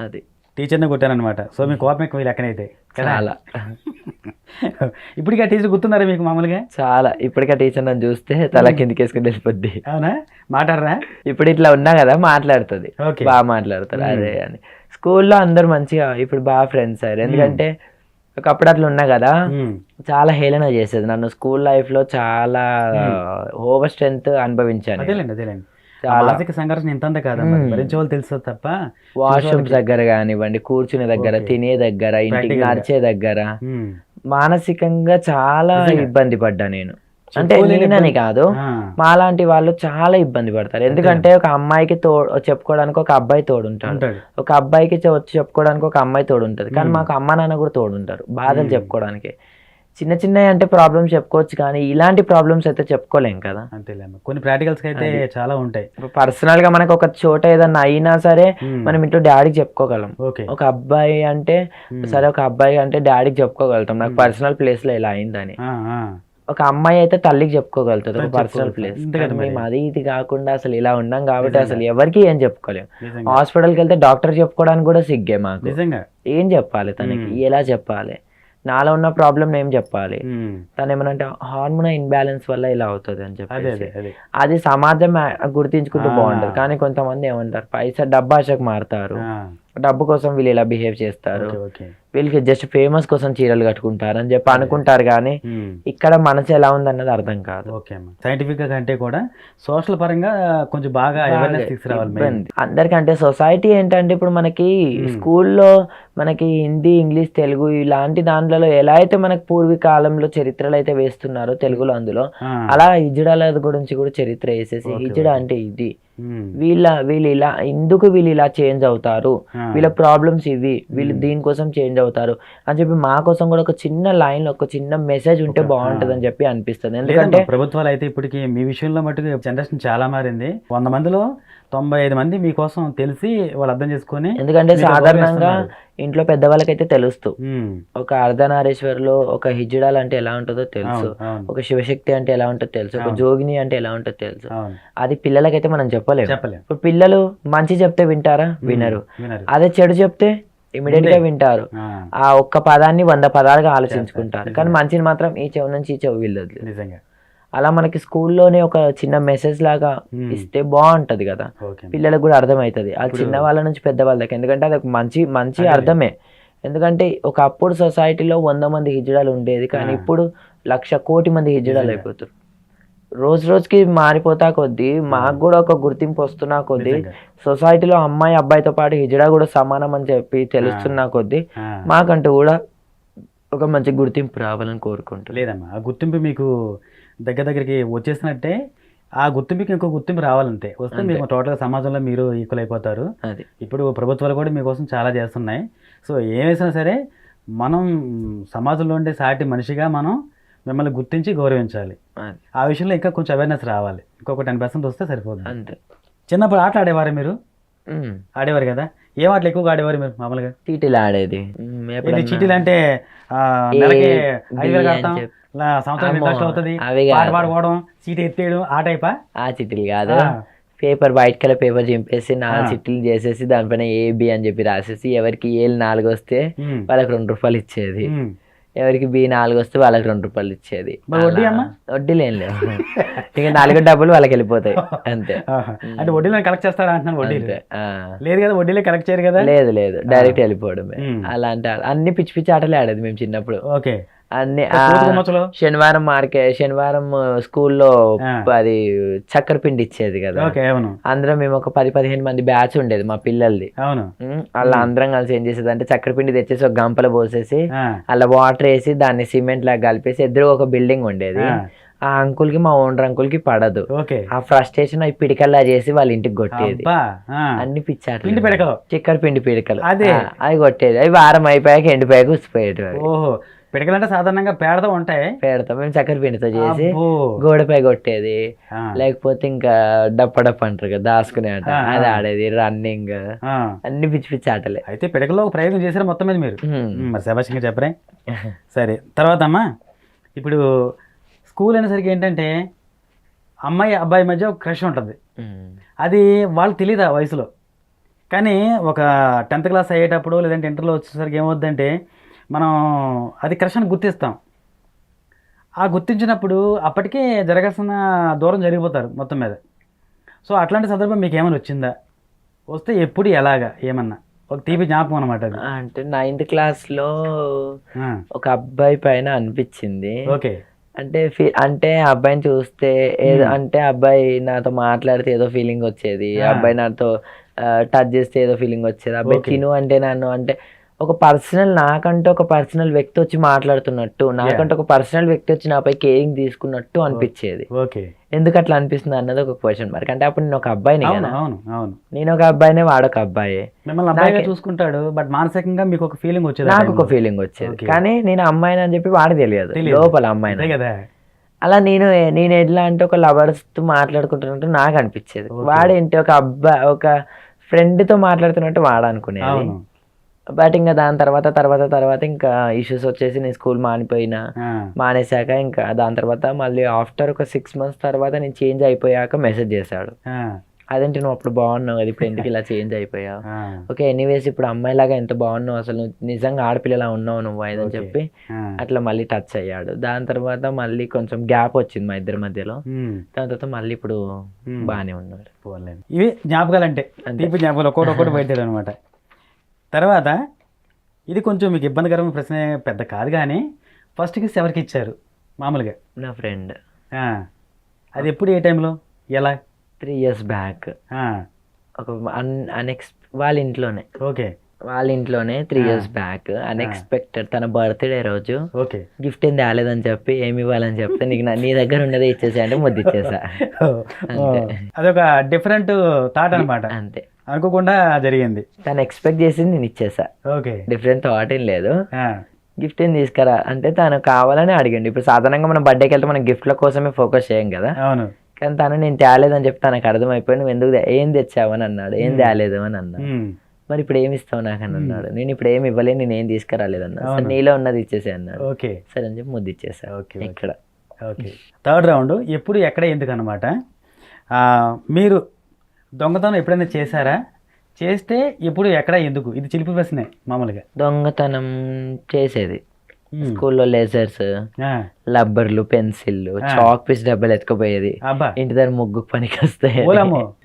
అది టీచర్ని కొట్టారనమాట. సో మీ కోపం ఎక్కువ లెక్కనైతే చాలా. ఇప్పటికీ ఆ టీచర్ గుర్తున్నారా మీకు? మామూలుగా చాలా. ఇప్పటికీ ఆ టీచర్ నన్ను చూస్తే తల కిందికేసుకుని వెళ్ళిపోద్ది. అవునా? మాట్లాడరా? ఇప్పుడు ఇట్లా ఉన్నా కదా మాట్లాడుతుంది, బాగా మాట్లాడతారు. అదే అని స్కూల్లో అందరు మంచిగా ఇప్పుడు బాగా ఫ్రెండ్స్ అయ్యారు. ఎందుకంటే ఒకప్పుడు అట్లా ఉన్నా కదా, చాలా హేళన చేసేది నన్ను. స్కూల్ లైఫ్ లో చాలా ఓవర్ స్ట్రెంత్ అనుభవించాను. సంఘర్షణ ఇంత కాదు, భరించేవాళ్ళు తెలుసు తప్ప. వాష్రూమ్స్ దగ్గర కానివ్వండి, కూర్చునే దగ్గర, తినే దగ్గర, ఇంటికి నడిచే దగ్గర మానసికంగా చాలా ఇబ్బంది పడ్డా నేను. అంటే నేనని కాదు, మాలాంటి వాళ్ళు చాలా ఇబ్బంది పడతారు. ఎందుకంటే ఒక అమ్మాయికి చెప్పుకోవడానికి ఒక అబ్బాయి తోడుంటాడు, ఒక అబ్బాయికి చెప్పుకోవడానికి ఒక అమ్మాయి తోడుంటది. కానీ మాకు అమ్మ నాన్న కూడా తోడుంటారు బాధలు చెప్పుకోవడానికి. చిన్న అంటే ప్రాబ్లమ్స్ చెప్పుకోవచ్చు, కానీ ఇలాంటి ప్రాబ్లమ్స్ అయితే చెప్పుకోలేం కదా. కొన్ని ప్రాక్టికల్స్ అయితే చాలా ఉంటాయి. పర్సనల్ గా మనకు ఒక చోట ఏదన్నా అయినా సరే మనం ఇంట్లో డాడీకి చెప్పుకోగలం. ఒక అబ్బాయి అంటే సరే, ఒక అబ్బాయి అంటే డాడీకి చెప్పుకోగలుగుతాం, నాకు పర్సనల్ ప్లేస్ లో ఇలా అయిందని. ఒక అమ్మాయి అయితే తల్లికి చెప్పుకోగలుగుతుంది ఒక పర్సనల్ చెప్పుకోగలుగుతుంది. ప్లేస్. అంతే కదా మరి. మేము అది ఇది కాకుండా అసలు ఇలా ఉన్నాం కాబట్టి నిజంగా. అసలు ఎవరికి ఏం చెప్పుకోలేము. నిజంగా హాస్పిటల్కి వెళ్తే డాక్టర్ చెప్పుకోవడానికి కూడా సిగ్గే మాకు. నిజంగా. ఏం చెప్పాలి తనకి, ఎలా చెప్పాలి, నాలో ఉన్న ప్రాబ్లం ఏం చెప్పాలి, తను ఏమన్నా అంటే హార్మోన్ ఇన్బ్యాలెన్స్ వల్ల ఇలా అవుతుంది అని అదే చెప్పి అదే అదే అది సమాజం గుర్తించుకుంటూ ఆ. బాగుంటది. కానీ కొంతమంది ఏమంటారు పైసా డబ్బాషకు మారుతారు, డబ్బు కోసం వీళ్ళు ఇలా బిహేవ్ చేస్తారు, ఓకే ఓకే. వీళ్ళకి జస్ట్ ఫేమస్ కోసం చీరలు కట్టుకుంటారు అని చెప్పి అనుకుంటారు. కానీ ఇక్కడ మనసు ఎలా ఉందన్నది అర్థం కాదు. ఓకే అమ్మా. సైంటిఫిక్ గా కంటే కూడా సోషల్ పరంగా కొంచెం బాగా అవేర్నెస్ తీసుకురావాలి main. ఇబ్బంది అందరికంటే సొసైటీ ఏంటంటే ఇప్పుడు మనకి స్కూల్లో మనకి హిందీ, ఇంగ్లీష్, తెలుగు ఇలాంటి దాంట్లో ఎలా అయితే మనకి పూర్వీకాలంలో చరిత్రలు అయితే వేస్తున్నారో తెలుగులో అందులో అలా హిజ్డాల గురించి కూడా చరిత్ర వేసేసి హిజ్డా అంటే ఇది, వీళ్ళు ఇలా ఎందుకు వీళ్ళు ఇలా చేంజ్ అవుతారు, వీళ్ళ ప్రాబ్లమ్స్ ఇవి, వీళ్ళు దీనికోసం చేంజ్ అవుతారు అని చెప్పి మా కోసం కూడా ఒక చిన్న లైన్ ఒక చిన్న మెసేజ్ ఉంటే బాగుంటది అని చెప్పి అనిపిస్తుంది. ఎందుకంటే ప్రభుత్వాలు అయితే ఇప్పటికి మీ విషయంలో మటుకు జనరేషన్ చాలా మారింది. 100 మందిలో 95 మంది మీకోసం తెలిసి వాళ్ళు అర్థం చేసుకొని, ఎందుకంటే సాధారణంగా ఇంట్లో పెద్దవాళ్ళకైతే తెలుస్తూ ఒక అర్ధనారీశ్వరులో ఒక హిజ్డాల్ అంటే ఎలా ఉంటుందో తెలుసు, ఒక శివశక్తి అంటే ఎలా ఉంటుందో తెలుసు, ఒక జోగిని అంటే ఎలా ఉంటుందో తెలుసు. అది పిల్లలకైతే మనం చెప్పలేము. ఇప్పుడు పిల్లలు మంచి చెప్తే వింటారా? వినరు. అదే చెడు చెప్తే ఇమీడియట్ గా వింటారు. ఆ ఒక్క పదాన్ని 100 పదాలుగా ఆలోచించుకుంటారు. కానీ మంచిని మాత్రం ఈ చెవు నుంచి ఈ చెవు వీళ్ళదు. నిజంగా అలా మనకి స్కూల్లోనే ఒక చిన్న మెసేజ్ లాగా ఇస్తే బాగుంటది కదా, పిల్లలకు కూడా అర్థమవుతుంది. ఆ చిన్న వాళ్ళ నుంచి పెద్ద వాళ్ళ దాకా. ఎందుకంటే అది ఒక మంచి అర్థమే. ఎందుకంటే ఒక అప్పుడు సొసైటీలో 100 మంది హిజ్డాలు ఉండేది, కానీ ఇప్పుడు 1,00,000 కోటి మంది హిజ్డాలు అయిపోతారు. రోజు రోజుకి మారిపోతా కొద్దీ మాకు కూడా ఒక గుర్తింపు వస్తున్నా కొద్దీ సొసైటీలో అమ్మాయి అబ్బాయితో పాటు హిజ్డా కూడా సమానం అని చెప్పి తెలుస్తున్నా కొద్దీ మాకంటూ కూడా ఒక మంచి గుర్తింపు రావాలని కోరుకుంటాం. లేదమ్మా, ఆ గుర్తింపు మీకు దగ్గరికి వచ్చేసినట్టే. ఆ గుర్తింపుకి ఇంకో గుర్తింపు రావాలంతే. వస్తే మీకు టోటల్గా సమాజంలో మీరు ఈక్వల్ అయిపోతారు. ఇప్పుడు ప్రభుత్వాలు కూడా మీకోసం చాలా చేస్తున్నాయి. సో ఏమైనా సరే మనం సమాజంలో ఉండే సాటి మనిషిగా మనం మిమ్మల్ని గుర్తించి గౌరవించాలి. ఆ విషయంలో ఇంకా కొంచెం అవేర్నెస్ రావాలి. ఇంకొక 10% వస్తే సరిపోతుంది అంతే. చిన్నప్పుడు ఆటలు ఆడేవారు మీరు? ఆడేవారు కదా. ఏం ఆటలు ఎక్కువగా ఆడేవారు మీరు మామూలుగా? చీటీలు ఆడేది. చీటీలు అంటే నెలకి 5,000 కడతాం, సంవత్సరం ఇంట్రెస్ట్ అవుతుంది, పాట పాడుకోవడం, చీటీ ఎత్తేయడం, ఆ టైపా? ఆ చీటీలు కాదు, పేపర్ వైట్ కలర్ పేపర్ చింపేసి 4 చిట్టీలు చేసేసి దానిపైన AB అని చెప్పి రాసేసి ఎవరికి ఏళ్ళు 4 వస్తే వాళ్ళకి 2 రూపాయలు ఇచ్చేది, ఎవరికి B 4 వస్తే వాళ్ళకి 2 రూపాయలు ఇచ్చేది. వడ్డీలు ఏం లేవు, ఇక 4 డబ్బులు వాళ్ళకి వెళ్ళిపోతాయి అంతే. అంటే వడ్డీలో కలెక్ట్ చేస్తారా అంటున్నాను? వడ్డీలు లేదు కదా, వడ్డీలే కలెక్ట్ చేయరు కదా. లేదు డైరెక్ట్ వెళ్ళిపోవడమే. అలాంటి అన్ని పిచ్చి పిచ్చి ఆటలే ఆడేది మేము చిన్నప్పుడు. ఓకే. అన్ని శనివారం స్కూల్లో అది చక్కెర పిండి ఇచ్చేది కదా, అందరం మేము ఒక 10-15 మంది బ్యాచ్ ఉండేది మా పిల్లలది. అలా అందరం కలిసి ఏం చేసేది అంటే చక్కెర పిండి తెచ్చేసి ఒక గంపలో పోసేసి అలా వాటర్ వేసి దాన్ని సిమెంట్ లాగా కలిపేసి ఎదురు ఒక బిల్డింగ్ ఉండేది. ఆ అంకుల్ కి, మా ఓనర్ అంకుల్ కి పడదు. ఆ ఫ్రస్ట్రేషన్ అవి పిడికల్లా చేసి వాళ్ళ ఇంటికి కొట్టేది. అన్ని పిచ్చాట్లు, చక్కెర పిండి పిడికలు అవి కొట్టేది. అవి వారం అయిపోయాక ఎండిపోయాక ఉసిపోయేది. పిడకలంటే సాధారణంగా పేడతో ఉంటాయి. పేడతో మేము చక్కెర పిండితో చేసి గోడపై కొట్టేది. లేకపోతే ఇంకా డప్ప అంటారు కదా, దాసుకునే ఆట, అది ఆడేది. రన్నింగ్, అన్ని పిచ్చి పిచ్చి ఆటలే. అయితే పిడకలో ఒక ప్రయోగం చేశారు మొత్తం మీద మీరు. మరి శభాషంగా చెప్పరే. సరే, తర్వాత అమ్మా, ఇప్పుడు స్కూల్ అనేసరికి ఏంటంటే అమ్మాయి అబ్బాయి మధ్య ఒక క్రష్ ఉంటుంది. అది వాళ్ళు తెలియదు ఆ వయసులో. కానీ ఒక 10th క్లాస్ అయ్యేటప్పుడు లేదంటే ఇంటర్లో వచ్చేసరికి ఏమవుద్దంటే మనం అది క్రష్ అని గుర్తిస్తాం. ఆ గుర్తించినప్పుడు అప్పటికే జరగాల్సిన దూరం జరిగిపోతారు మొత్తం మీద. సో అట్లాంటి సందర్భం మీకు ఏమైనా వచ్చిందా? వస్తే ఎప్పుడు, ఎలాగా, ఏమన్నా ఒక తీపి జ్ఞాపకం అనమాట అది. అంటే 9th క్లాస్లో ఒక అబ్బాయి పైన అనిపించింది. ఓకే. అంటే అబ్బాయిని చూస్తే ఏదో అంటే అబ్బాయి నాతో మాట్లాడితే ఏదో ఫీలింగ్ వచ్చేది, అబ్బాయి నాతో టచ్ చేస్తే ఏదో ఫీలింగ్ వచ్చేది. అబ్బాయి తిను అంటే నన్ను అంటే ఒక పర్సనల్, నాకంటే ఒక పర్సనల్ వ్యక్తి వచ్చి మాట్లాడుతున్నట్టు, నాకంటే ఒక పర్సనల్ వ్యక్తి వచ్చి నాపై కేరింగ్ తీసుకున్నట్టు అనిపించేది. ఎందుకు అట్లా అనిపిస్తుంది అన్నది ఒక క్వశ్చన్ మార్క్. అంటే అప్పుడు నేను ఒక అబ్బాయిని కదా, నేను ఒక అబ్బాయినే, వాడొక అబ్బాయి చూసుకుంటాడు. బట్ మానసికంగా మీకు ఒక ఫీలింగ్ వచ్చేది, నాకు ఒక ఫీలింగ్ వచ్చేది. కానీ నేను అమ్మాయిని అని చెప్పి వాడికి తెలియదు, లోపల అమ్మాయిని కదా. అలా నేను ఎట్లా అంటే ఒక లవర్స్ తో మాట్లాడుకుంటున్నట్టు నాకు అనిపించేది. వాడేంటి ఒక అబ్బాయి ఒక ఫ్రెండ్ తో మాట్లాడుతున్నట్టు వాడు అనుకునేది. బట్ ఇంకా దాని తర్వాత ఇంకా ఇష్యూస్ వచ్చేసి నేను స్కూల్ మానేశాక ఇంకా దాని తర్వాత మళ్ళీ ఆఫ్టర్ ఒక 6 months తర్వాత నేను చేంజ్ అయిపోయాక మెసేజ్ చేశాడు, అదేంటి నువ్వు అప్పుడు బాగున్నావు కదా ఇప్పుడు ఎందుకు ఇలా చేంజ్ అయిపోయావు, ఓకే ఎనీవేస్ ఇప్పుడు అమ్మాయిలాగా ఎంత బాగున్నావు అసలు నువ్వు నిజంగా ఆడపిల్లలా ఉన్నావు నువ్వు అని చెప్పి అట్లా మళ్ళీ టచ్ అయ్యాడు. దాని తర్వాత మళ్ళీ కొంచెం గ్యాప్ వచ్చింది మా ఇద్దరి మధ్యలో, దాని తర్వాత మళ్ళీ ఇప్పుడు బాగానే ఉన్నాడు. ఇవి జ్ఞాపకాలు అంటే తీపి జ్ఞాపకాలు ఒక్కొక్కటి బయటాడు అనమాట. తర్వాత ఇది కొంచెం మీకు ఇబ్బందికరమైన ప్రశ్న పెద్ద కాదు కానీ ఫస్ట్ కిస్ ఎవరికి ఇచ్చారు మామూలుగా? నా ఫ్రెండ్. అది ఎప్పుడు ఏ టైంలో ఎలా? 3 years బ్యాక్ ఒక వాళ్ళ ఇంట్లోనే. ఓకే, వాళ్ళ ఇంట్లోనే 3 years బ్యాక్ అన్ఎక్స్పెక్టెడ్ తన బర్త్డే రోజు ఓకే గిఫ్ట్ ఏం తేలేదని చెప్పి ఏమి ఇవ్వాలని చెప్తే నీకు నీ దగ్గర ఉన్నదే ఇచ్చేసా అంటే ముద్దు ఇచ్చేసా. అదొక డిఫరెంట్ థాట్ అనమాట, అంతే అనుకోకుండా జరిగింది. తను ఎక్స్పెక్ట్ చేసింది నేను ఇచ్చేసా, ఓకే డిఫరెంట్ థాట్ ఏం లేదు. గిఫ్ట్ ఏం తీసుకురా అంటే తను కావాలని అడిగండి. ఇప్పుడు సాధారణంగా మనం బర్త్డేకి వెళ్తే మనం గిఫ్ట్ల కోసమే ఫోకస్ చేయం కదా, అవును. కానీ తను నేను తేలేదని చెప్పి తనకు అర్థమైపోయి నువ్వు ఎందుకు ఏం తెచ్చావని అన్నాడు, ఏం తేలేదు అని అన్నాడు. మరి ఇప్పుడు ఏమి ఇస్తావు నాకు అని అన్నాడు. నేను ఇప్పుడు ఏమి ఇవ్వలేదు, నేను ఏం తీసుకురాలేదన్నా. సరే నీలో ఉన్నది ఇచ్చేసే అన్నాడు. ఓకే సరే అని చెప్పి ముద్దు ఇచ్చేసా. ఓకే ఇక్కడ ఓకే. థర్డ్ రౌండ్ ఎప్పుడు ఎక్కడ ఎందుకు అనమాట. మీరు దొంగతనం ఎప్పుడైనా చేశారా? చేస్తే ఎప్పుడు ఎక్కడ ఎందుకు? ఇది చిలిపి ప్రశ్నే మామూలుగా. దొంగతనం చేసేది స్కూల్లో లేజర్స్, రబ్బర్లు, పెన్సిల్లు, చాక్ పీస్ డబ్బాలు ఎత్తుకుపోయేది. ఇంటి దగ్గర ముగ్గు పనికి వస్తాయి,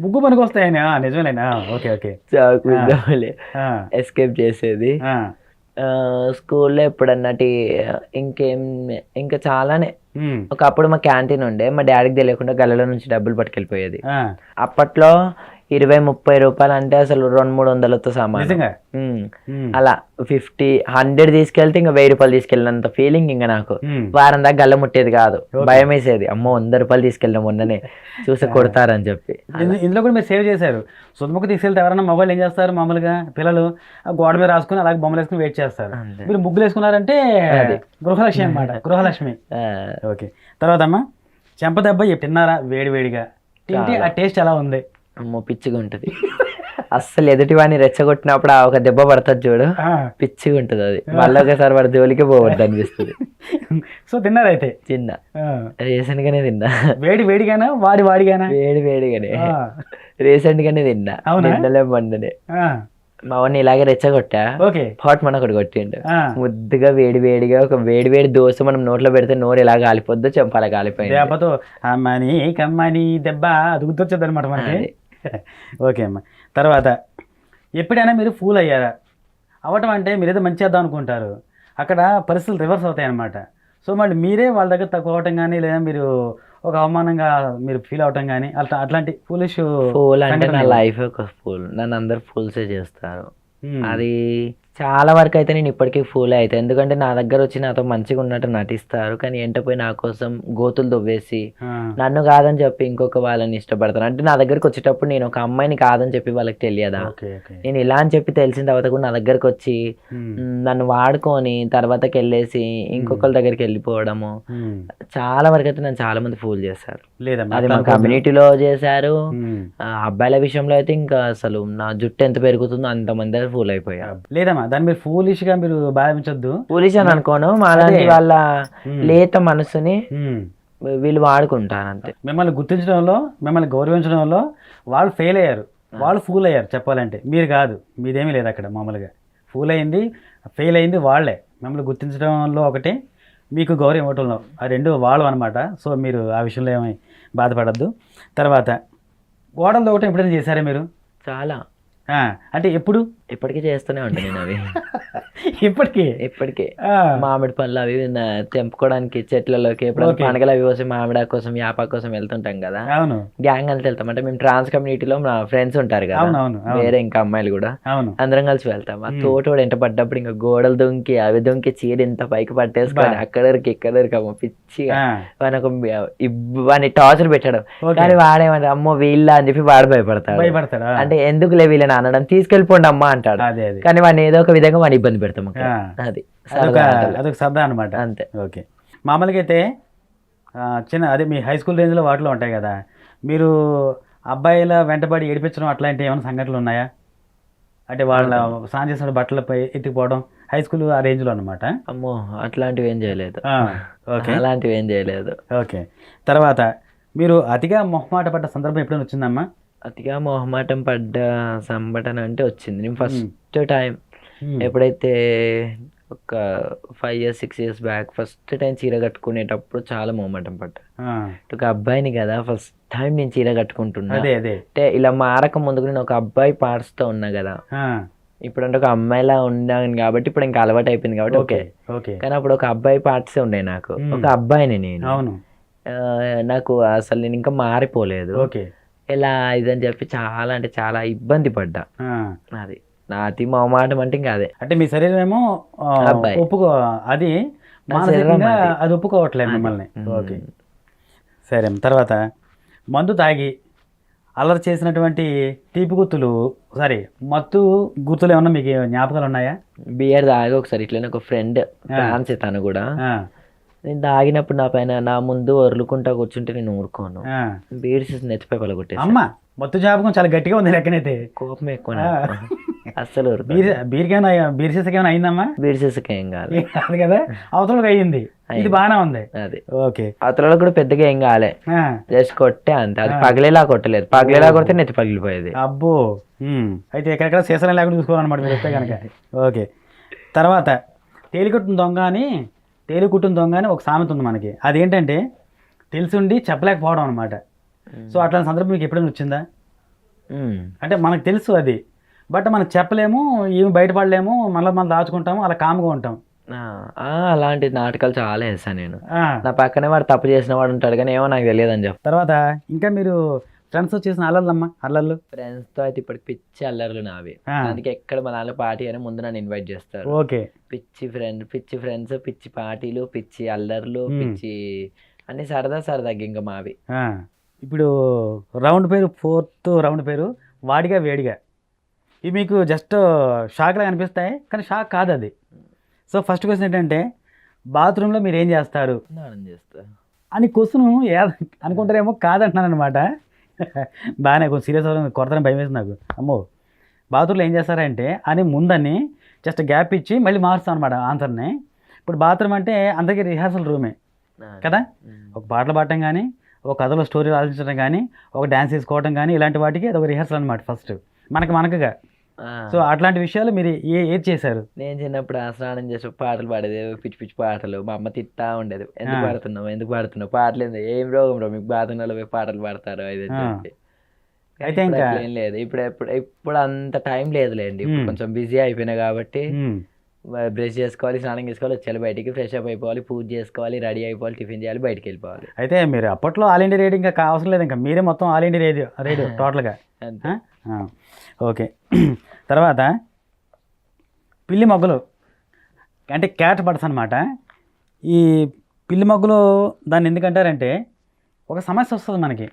ముగ్గు పనికి వస్తాయని నిజమేనా? Okay okay. చాక్ పీస్ డబ్బాలు ఎస్కేప్ చేసేది. స్కూల్లో ఎప్పుడన్నా ఇంకా చాలానే. ఒకప్పుడు మా క్యాంటీన్ ఉండే, మా డాడీకి తెలియకుండా గల్లలో నుంచి డబ్బులు పట్టుకెళ్ళిపోయేది. అప్పట్లో 20-30 రూపాయలు అంటే అసలు 200-300తో సామాన్. అలా 50-100 తీసుకెళ్తే ఇంకా 1000 రూపాయలు తీసుకెళ్ళినంత ఫీలింగ్ ఇంకా నాకు. వారం దాకా గల్ల ముట్టేది కాదు, భయం వేసేది. అమ్మో 100 రూపాయలు తీసుకెళ్ళాం మొన్ననే చూసి కొడతారని చెప్పి. ఇందులో కూడా మీరు సేవ్ చేశారు. సొంతముఖ తీసుకెళ్తే ఎవరైనా మొబైల్ ఏం చేస్తారు మామూలుగా పిల్లలు గోడ మీద రాసుకుని అలాగే బొమ్మలు వేసుకుని వెయిట్ చేస్తారు. మీరు ముగ్గులు వేసుకున్నారంటే గృహలక్ష్మి అనమాట, గృహలక్ష్మి. ఓకే. తర్వాత అమ్మా చెంపదెబ్బ తిన్నారా వేడి వేడిగా? తింటే ఆ టేస్ట్ ఎలా ఉంది? అమ్మో పిచ్చిగా ఉంటది. అస్సలు ఎదుటివాడిని రెచ్చగొట్టినప్పుడు ఆ ఒక దెబ్బ పడుతుంది చూడు, పిచ్చిగా ఉంటది అది. మళ్ళీ ఒకసారి వాడి జోలికి పోవద్దు అనిపిస్తుంది. సో తిన్నారా? అయితే తిన్నా, రీసెంట్ గానే తిన్నా. వేడి వేడిగానా వాడిగానా? వేడి వేడిగానే రీసెంట్ గానే తిన్నా. నిన్నలే మొన్ననే మా వాడిని ఇలాగే రెచ్చగొట్టా, హాట్ మన ఒకటి కొట్టిండు. ముద్దుగా వేడి వేడిగా ఒక వేడి వేడి దోశ మనం నోట్లో పెడితే నోరు ఎలా కాలిపోద్దో చెంపాల కాలిపోయింది. దెబ్బతో అమ్మని కమ్మని దెబ్బ అది గుర్తొచ్చేది అనమాట మనకి. ఓకే అమ్మ. తర్వాత ఎప్పుడైనా మీరు ఫూల్ అయ్యారా? అవ్వటం అంటే మీరు ఏదో మంచి చేద్దాం అనుకుంటారు, అక్కడ పరిస్థితులు రివర్స్ అవుతాయి అన్నమాట. సో మళ్ళీ మీరే వాళ్ళ దగ్గర తక్కువ అవటం కానీ, లేదా మీరు ఒక అవమానంగా మీరు ఫీల్ అవటం కానీ అట్లాంటి ఫూల్ అంటే నా లైఫ్ ఒక ఫూల్. నన్ను అందరు ఫూల్సే చేస్తారు. అది చాలా వరకు అయితే నేను ఇప్పటికీ ఫూల్ అవుతాను. ఎందుకంటే నా దగ్గర వచ్చి నాతో మంచిగా ఉన్నట్టు నటిస్తారు, కానీ ఎంటపోయి నా కోసం గోతులు దువ్వేసి నన్ను కాదని చెప్పి ఇంకొక వాళ్ళని ఇష్టపడతాను. అంటే నా దగ్గరకు వచ్చేటప్పుడు నేను ఒక అమ్మాయిని కాదని చెప్పి వాళ్ళకి తెలియదా, నేను ఇలా అని చెప్పి తెలిసిన తర్వాత కూడా నా దగ్గరకు వచ్చి నన్ను వాడుకొని తర్వాతకి వెళ్ళేసి ఇంకొకరి దగ్గరికి వెళ్ళిపోవడము. చాలా వరకు అయితే నన్ను చాలా మంది ఫూల్ చేశారు. అది మా కమ్యూనిటీలో చేశారు. అబ్బాయిల విషయంలో అయితే ఇంకా అసలు నా జుట్టు ఎంత పెరుగుతుందో అంతమంది ఫూల్ అయిపోయారు. లేదమ్మా దాన్ని మీరు ఫూలిష్ గా మీరు భావించొద్దు. ఫూలిష్ అని అనుకోను, మాలాంటి వాళ్ళ లేత మనసుని వీళ్ళు వాడుకుంటారు అంతే. మిమ్మల్ని గుర్తించడంలో, మిమ్మల్ని గౌరవించడంలో వాళ్ళు ఫెయిల్ అయ్యారు, వాళ్ళు ఫూల్ అయ్యారు చెప్పాలంటే. మీరు కాదు, మీదేమీ లేదు అక్కడ. మామూలుగా ఫెయిల్ అయింది వాళ్ళే. మిమ్మల్ని గుర్తించడంలో ఒకటి, మీకు గౌరవం ఇవ్వటంలో ఆ రెండు వాళ్ళు అనమాట. సో మీరు ఆ విషయంలో ఏమీ బాధపడద్దు. తర్వాత గోడలతో ఒకటి ఎప్పుడైనా చేశారా మీరు? చాలా. అంటే ఇప్పటికీ చేస్తూనే ఉంటాను నేను అవి. ఇప్పటికే మామిడి పళ్ళు అవి తెంపుకోవడానికి చెట్లలోకి ఎప్పుడైనా పండుగలు అవి కోసం మామిడి కోసం యాప కోసం వెళ్తుంటాం కదా, గ్యాంగ్ కలిసి వెళ్తాం. అంటే మేము ట్రాన్స్ కమ్యూనిటీలో మా ఫ్రెండ్స్ ఉంటారు కదా, వేరే ఇంకా అమ్మాయిలు కూడా, అందరం కలిసి వెళ్తాం. ఆ తోటోడు ఎంట పడ్డప్పుడు ఇంకా గోడలు దుంకి అవి దుంకి చీర ఇంత పైకి పట్టేసుకొని అక్కడికి ఇక్కడికి పిచ్చిగా వాడిని టార్చర్ పెట్టడం. కానీ వాడేమంటే అమ్మో వీళ్ళ అని చెప్పి వాడు భయపడతాడు. అంటే ఎందుకులే వీళ్ళని అనడం, తీసుకెళ్ళిపోండి అమ్మా అంటాడు. కానీ వాడిని ఏదో ఒక విధంగా వాడిని ఇబ్బంది పెడతాం. అది అదొక సరదా అనమాట. అంతే. ఓకే. మామూలుగా అయితే అదే మీ హై స్కూల్ రేంజ్లో వాటిలో ఉంటాయి కదా, మీరు అబ్బాయిల వెంటబడి ఏడిపించడం అట్లాంటి ఏమైనా సంఘటనలు ఉన్నాయా? అంటే వాళ్ళ స్నానం చేసిన బట్టలపై ఎత్తుకుపోవడం, హై స్కూల్ ఆ రేంజ్లో అనమాట. అమ్మో అట్లాంటివి ఏం చేయలేదు. ఓకే అలాంటివి ఏం చేయలేదు. ఓకే. తర్వాత మీరు అతిగా మొహమాట పడ్డ సందర్భం ఎప్పుడైనా వచ్చిందమ్మా? అతిగా మొహమాటం పడ్డ సంఘటన అంటే వచ్చింది. నేను ఫస్ట్ టైం ఎప్పుడైతే ఒక 5 years 6 years back first time చీర కట్టుకునేటప్పుడు చాలా మొహమాటం పడ్డా. ఒక అబ్బాయిని కదా ఫస్ట్ టైం నేను చీర కట్టుకుంటున్నా. అంటే ఇలా మారక ముందుకు నేను ఒక అబ్బాయి పార్ట్స్తో ఉన్నా కదా, ఇప్పుడు అంటే ఒక అమ్మాయిలా ఉన్నాను కాబట్టి ఇప్పుడు ఇంకా అలవాటు అయిపోయింది కాబట్టి ఓకే. కానీ అప్పుడు ఒక అబ్బాయి పార్ట్సే ఉన్నాయి నాకు. ఒక అబ్బాయిని నేను. అవును. నాకు అసలు నేను ఇంకా మారిపోలేదు. ఎలా ఇదని చెప్పి చాలా అంటే చాలా ఇబ్బంది పడ్డా. అది నా అతి మొహమాటం అంటే ఇంకా అదే. అంటే మీ శరీరం ఏమో అది మానసికంగా అది ఒప్పుకోవట్లేదు మిమ్మల్ని. ఓకే సరే. తర్వాత మందు తాగి అల్లరి చేసినటువంటి తీపి గుర్తులు, సారీ మత్తు గుర్తులు ఏమన్నా మీకు జ్ఞాపకాలు ఉన్నాయా? బియర్ తాగి ఒకసారి ఇట్లనే ఒక ఫ్రెండ్ ఫ్యాన్స్ తను కూడా, నేను తాగినప్పుడు నా పైన నా ముందు వరులుకుంటా కూర్చుంటే నేను ఊరుకోను, బీడ్స్ నెత్తిపై పలగొట్టేసి. అమ్మ మత్తు జ్ఞాపకం చాలా గట్టిగా ఉంది లెక్కనైతే. కోపం ఎక్కువ అస్సలు. బీర్ సీసకేమైనా అయిందమ్మా? బీర్ సీసకి ఏం కాదు కదా, అవతలకు అయ్యింది, ఇది బాగానే ఉంది. అది ఓకే. అవతల కూడా పెద్దగా ఏం కాలే, జస్ట్ కొట్టే అంతే. అది పగిలేలా కొట్టలేదు, పగిలేలా కొడితే నెత్తి పగిలిపోయేది. అబ్బో. అయితే ఎక్కడెక్కడ సీసలం లేకుండా చూసుకోవాలన్నమాట మీరు వస్తే కనుక. ఓకే. తర్వాత తేలికొట్టిన దొంగ అని ఒక సామెత ఉంది మనకి. అదేంటంటే తెలిసిండి చెప్పలేకపోవడం అనమాట. సో అట్లాంటి సందర్భం మీకు ఎప్పుడైనా వచ్చిందా? అంటే మనకు తెలుసు అది, బట్ మనం చెప్పలేము, ఏమి బయటపడలేము, మనం దాచుకుంటాము, అలా కామ్గా ఉంటాం. అలాంటి నాటకాలు చాలా వేసాను నేను. నా పక్కనే వాడు తప్పు చేసిన వాడు ఉంటాడు కానీ ఏమో నాకు తెలియదు అని చెప్పి. తర్వాత ఇంకా మీరు ఫ్రెండ్స్ చేసిన అల్లర్లు? ఫ్రెండ్స్తో అయితే ఇప్పటికి పిచ్చి అల్లర్లు నావి. అందుకే ఎక్కడ మా నాన్న పార్టీ అని ముందు నన్ను ఇన్వైట్ చేస్తారు. ఓకే. పిచ్చి ఫ్రెండ్స్, పిచ్చి పార్టీలు, పిచ్చి అల్లర్లు, పిచ్చి అన్ని సరదాగా ఇంకా మావి. ఇప్పుడు రౌండ్ పేరు, 4th రౌండ్ పేరు వాడిగా వేడిగా. ఇవి మీకు జస్ట్ షాక్లా అనిపిస్తాయి కానీ షాక్ కాదు అది. సో ఫస్ట్ క్వశ్చన్ ఏంటంటే బాత్రూంలో మీరు ఏం చేస్తారు అని క్వశ్చన్ అనుకుంటారేమో, కాదంటున్నాను అనమాట. బాగానే కొంచెం సీరియస్ అవుతుంది, కొడతాను భయం వేస్తుంది నాకు. అమ్మో బాత్రూంలో ఏం చేస్తారంటే అని ముందని జస్ట్ గ్యాప్ ఇచ్చి మళ్ళీ మారుస్తాం అనమాట ఆన్సర్ని. ఇప్పుడు బాత్రూమ్ అంటే అందరికీ రిహార్సల్ రూమే కదా, ఒక పాటలు పాడటం కానీ, ఒక కథలో స్టోరీ ఆలోచించడం కానీ, ఒక డ్యాన్స్ వేసుకోవడం కానీ, ఇలాంటి వాటికి అది ఒక రిహార్సల్ అనమాట ఫస్ట్ మనకుగా. సో అట్లాంటి విషయాలు మీరు ఏది చేశారు? నేను చిన్నప్పుడు స్నానం చేసి పాటలు పాడేది, పిచ్చి పాటలు. మా అమ్మ తిట్టా ఉండేది, ఎందుకు పాడుతున్నావు పాటలు ఏం రోగం మీకు బాత్రూంలో పోయి పాటలు పాడతారు అది చెప్పి. అయితే ఇంకా ఏం లేదు, ఇప్పుడు అంత టైం లేదులేండి. కొంచెం బిజీ అయిపోయినా కాబట్టి బ్రష్ చేసుకోవాలి, స్నానం చేసుకోవాలి, వచ్చేయాలి బయటికి, ఫ్రెష్ అప్ అయిపోవాలి, పూజ చేసుకోవాలి, రెడీ అయిపోవాలి, టిఫిన్ చేయాలి, బయటికి వెళ్ళిపోవాలి. అయితే మీరు అప్పట్లో ఆల్ ఇండియా రేడియో ఇంకా అవసరం లేదు, ఇంకా మీరే మొత్తం ఆల్ ఇండియా రేడియో టోటల్గా. ఓకే. తర్వాత పిల్లి మొగ్గలు అంటే క్యాట్ బర్డ్స్ అనమాట. ఈ పిల్లి మొగ్గలు దాన్ని ఎందుకంటారంటే ఒక సమస్య వస్తుంది మనకి,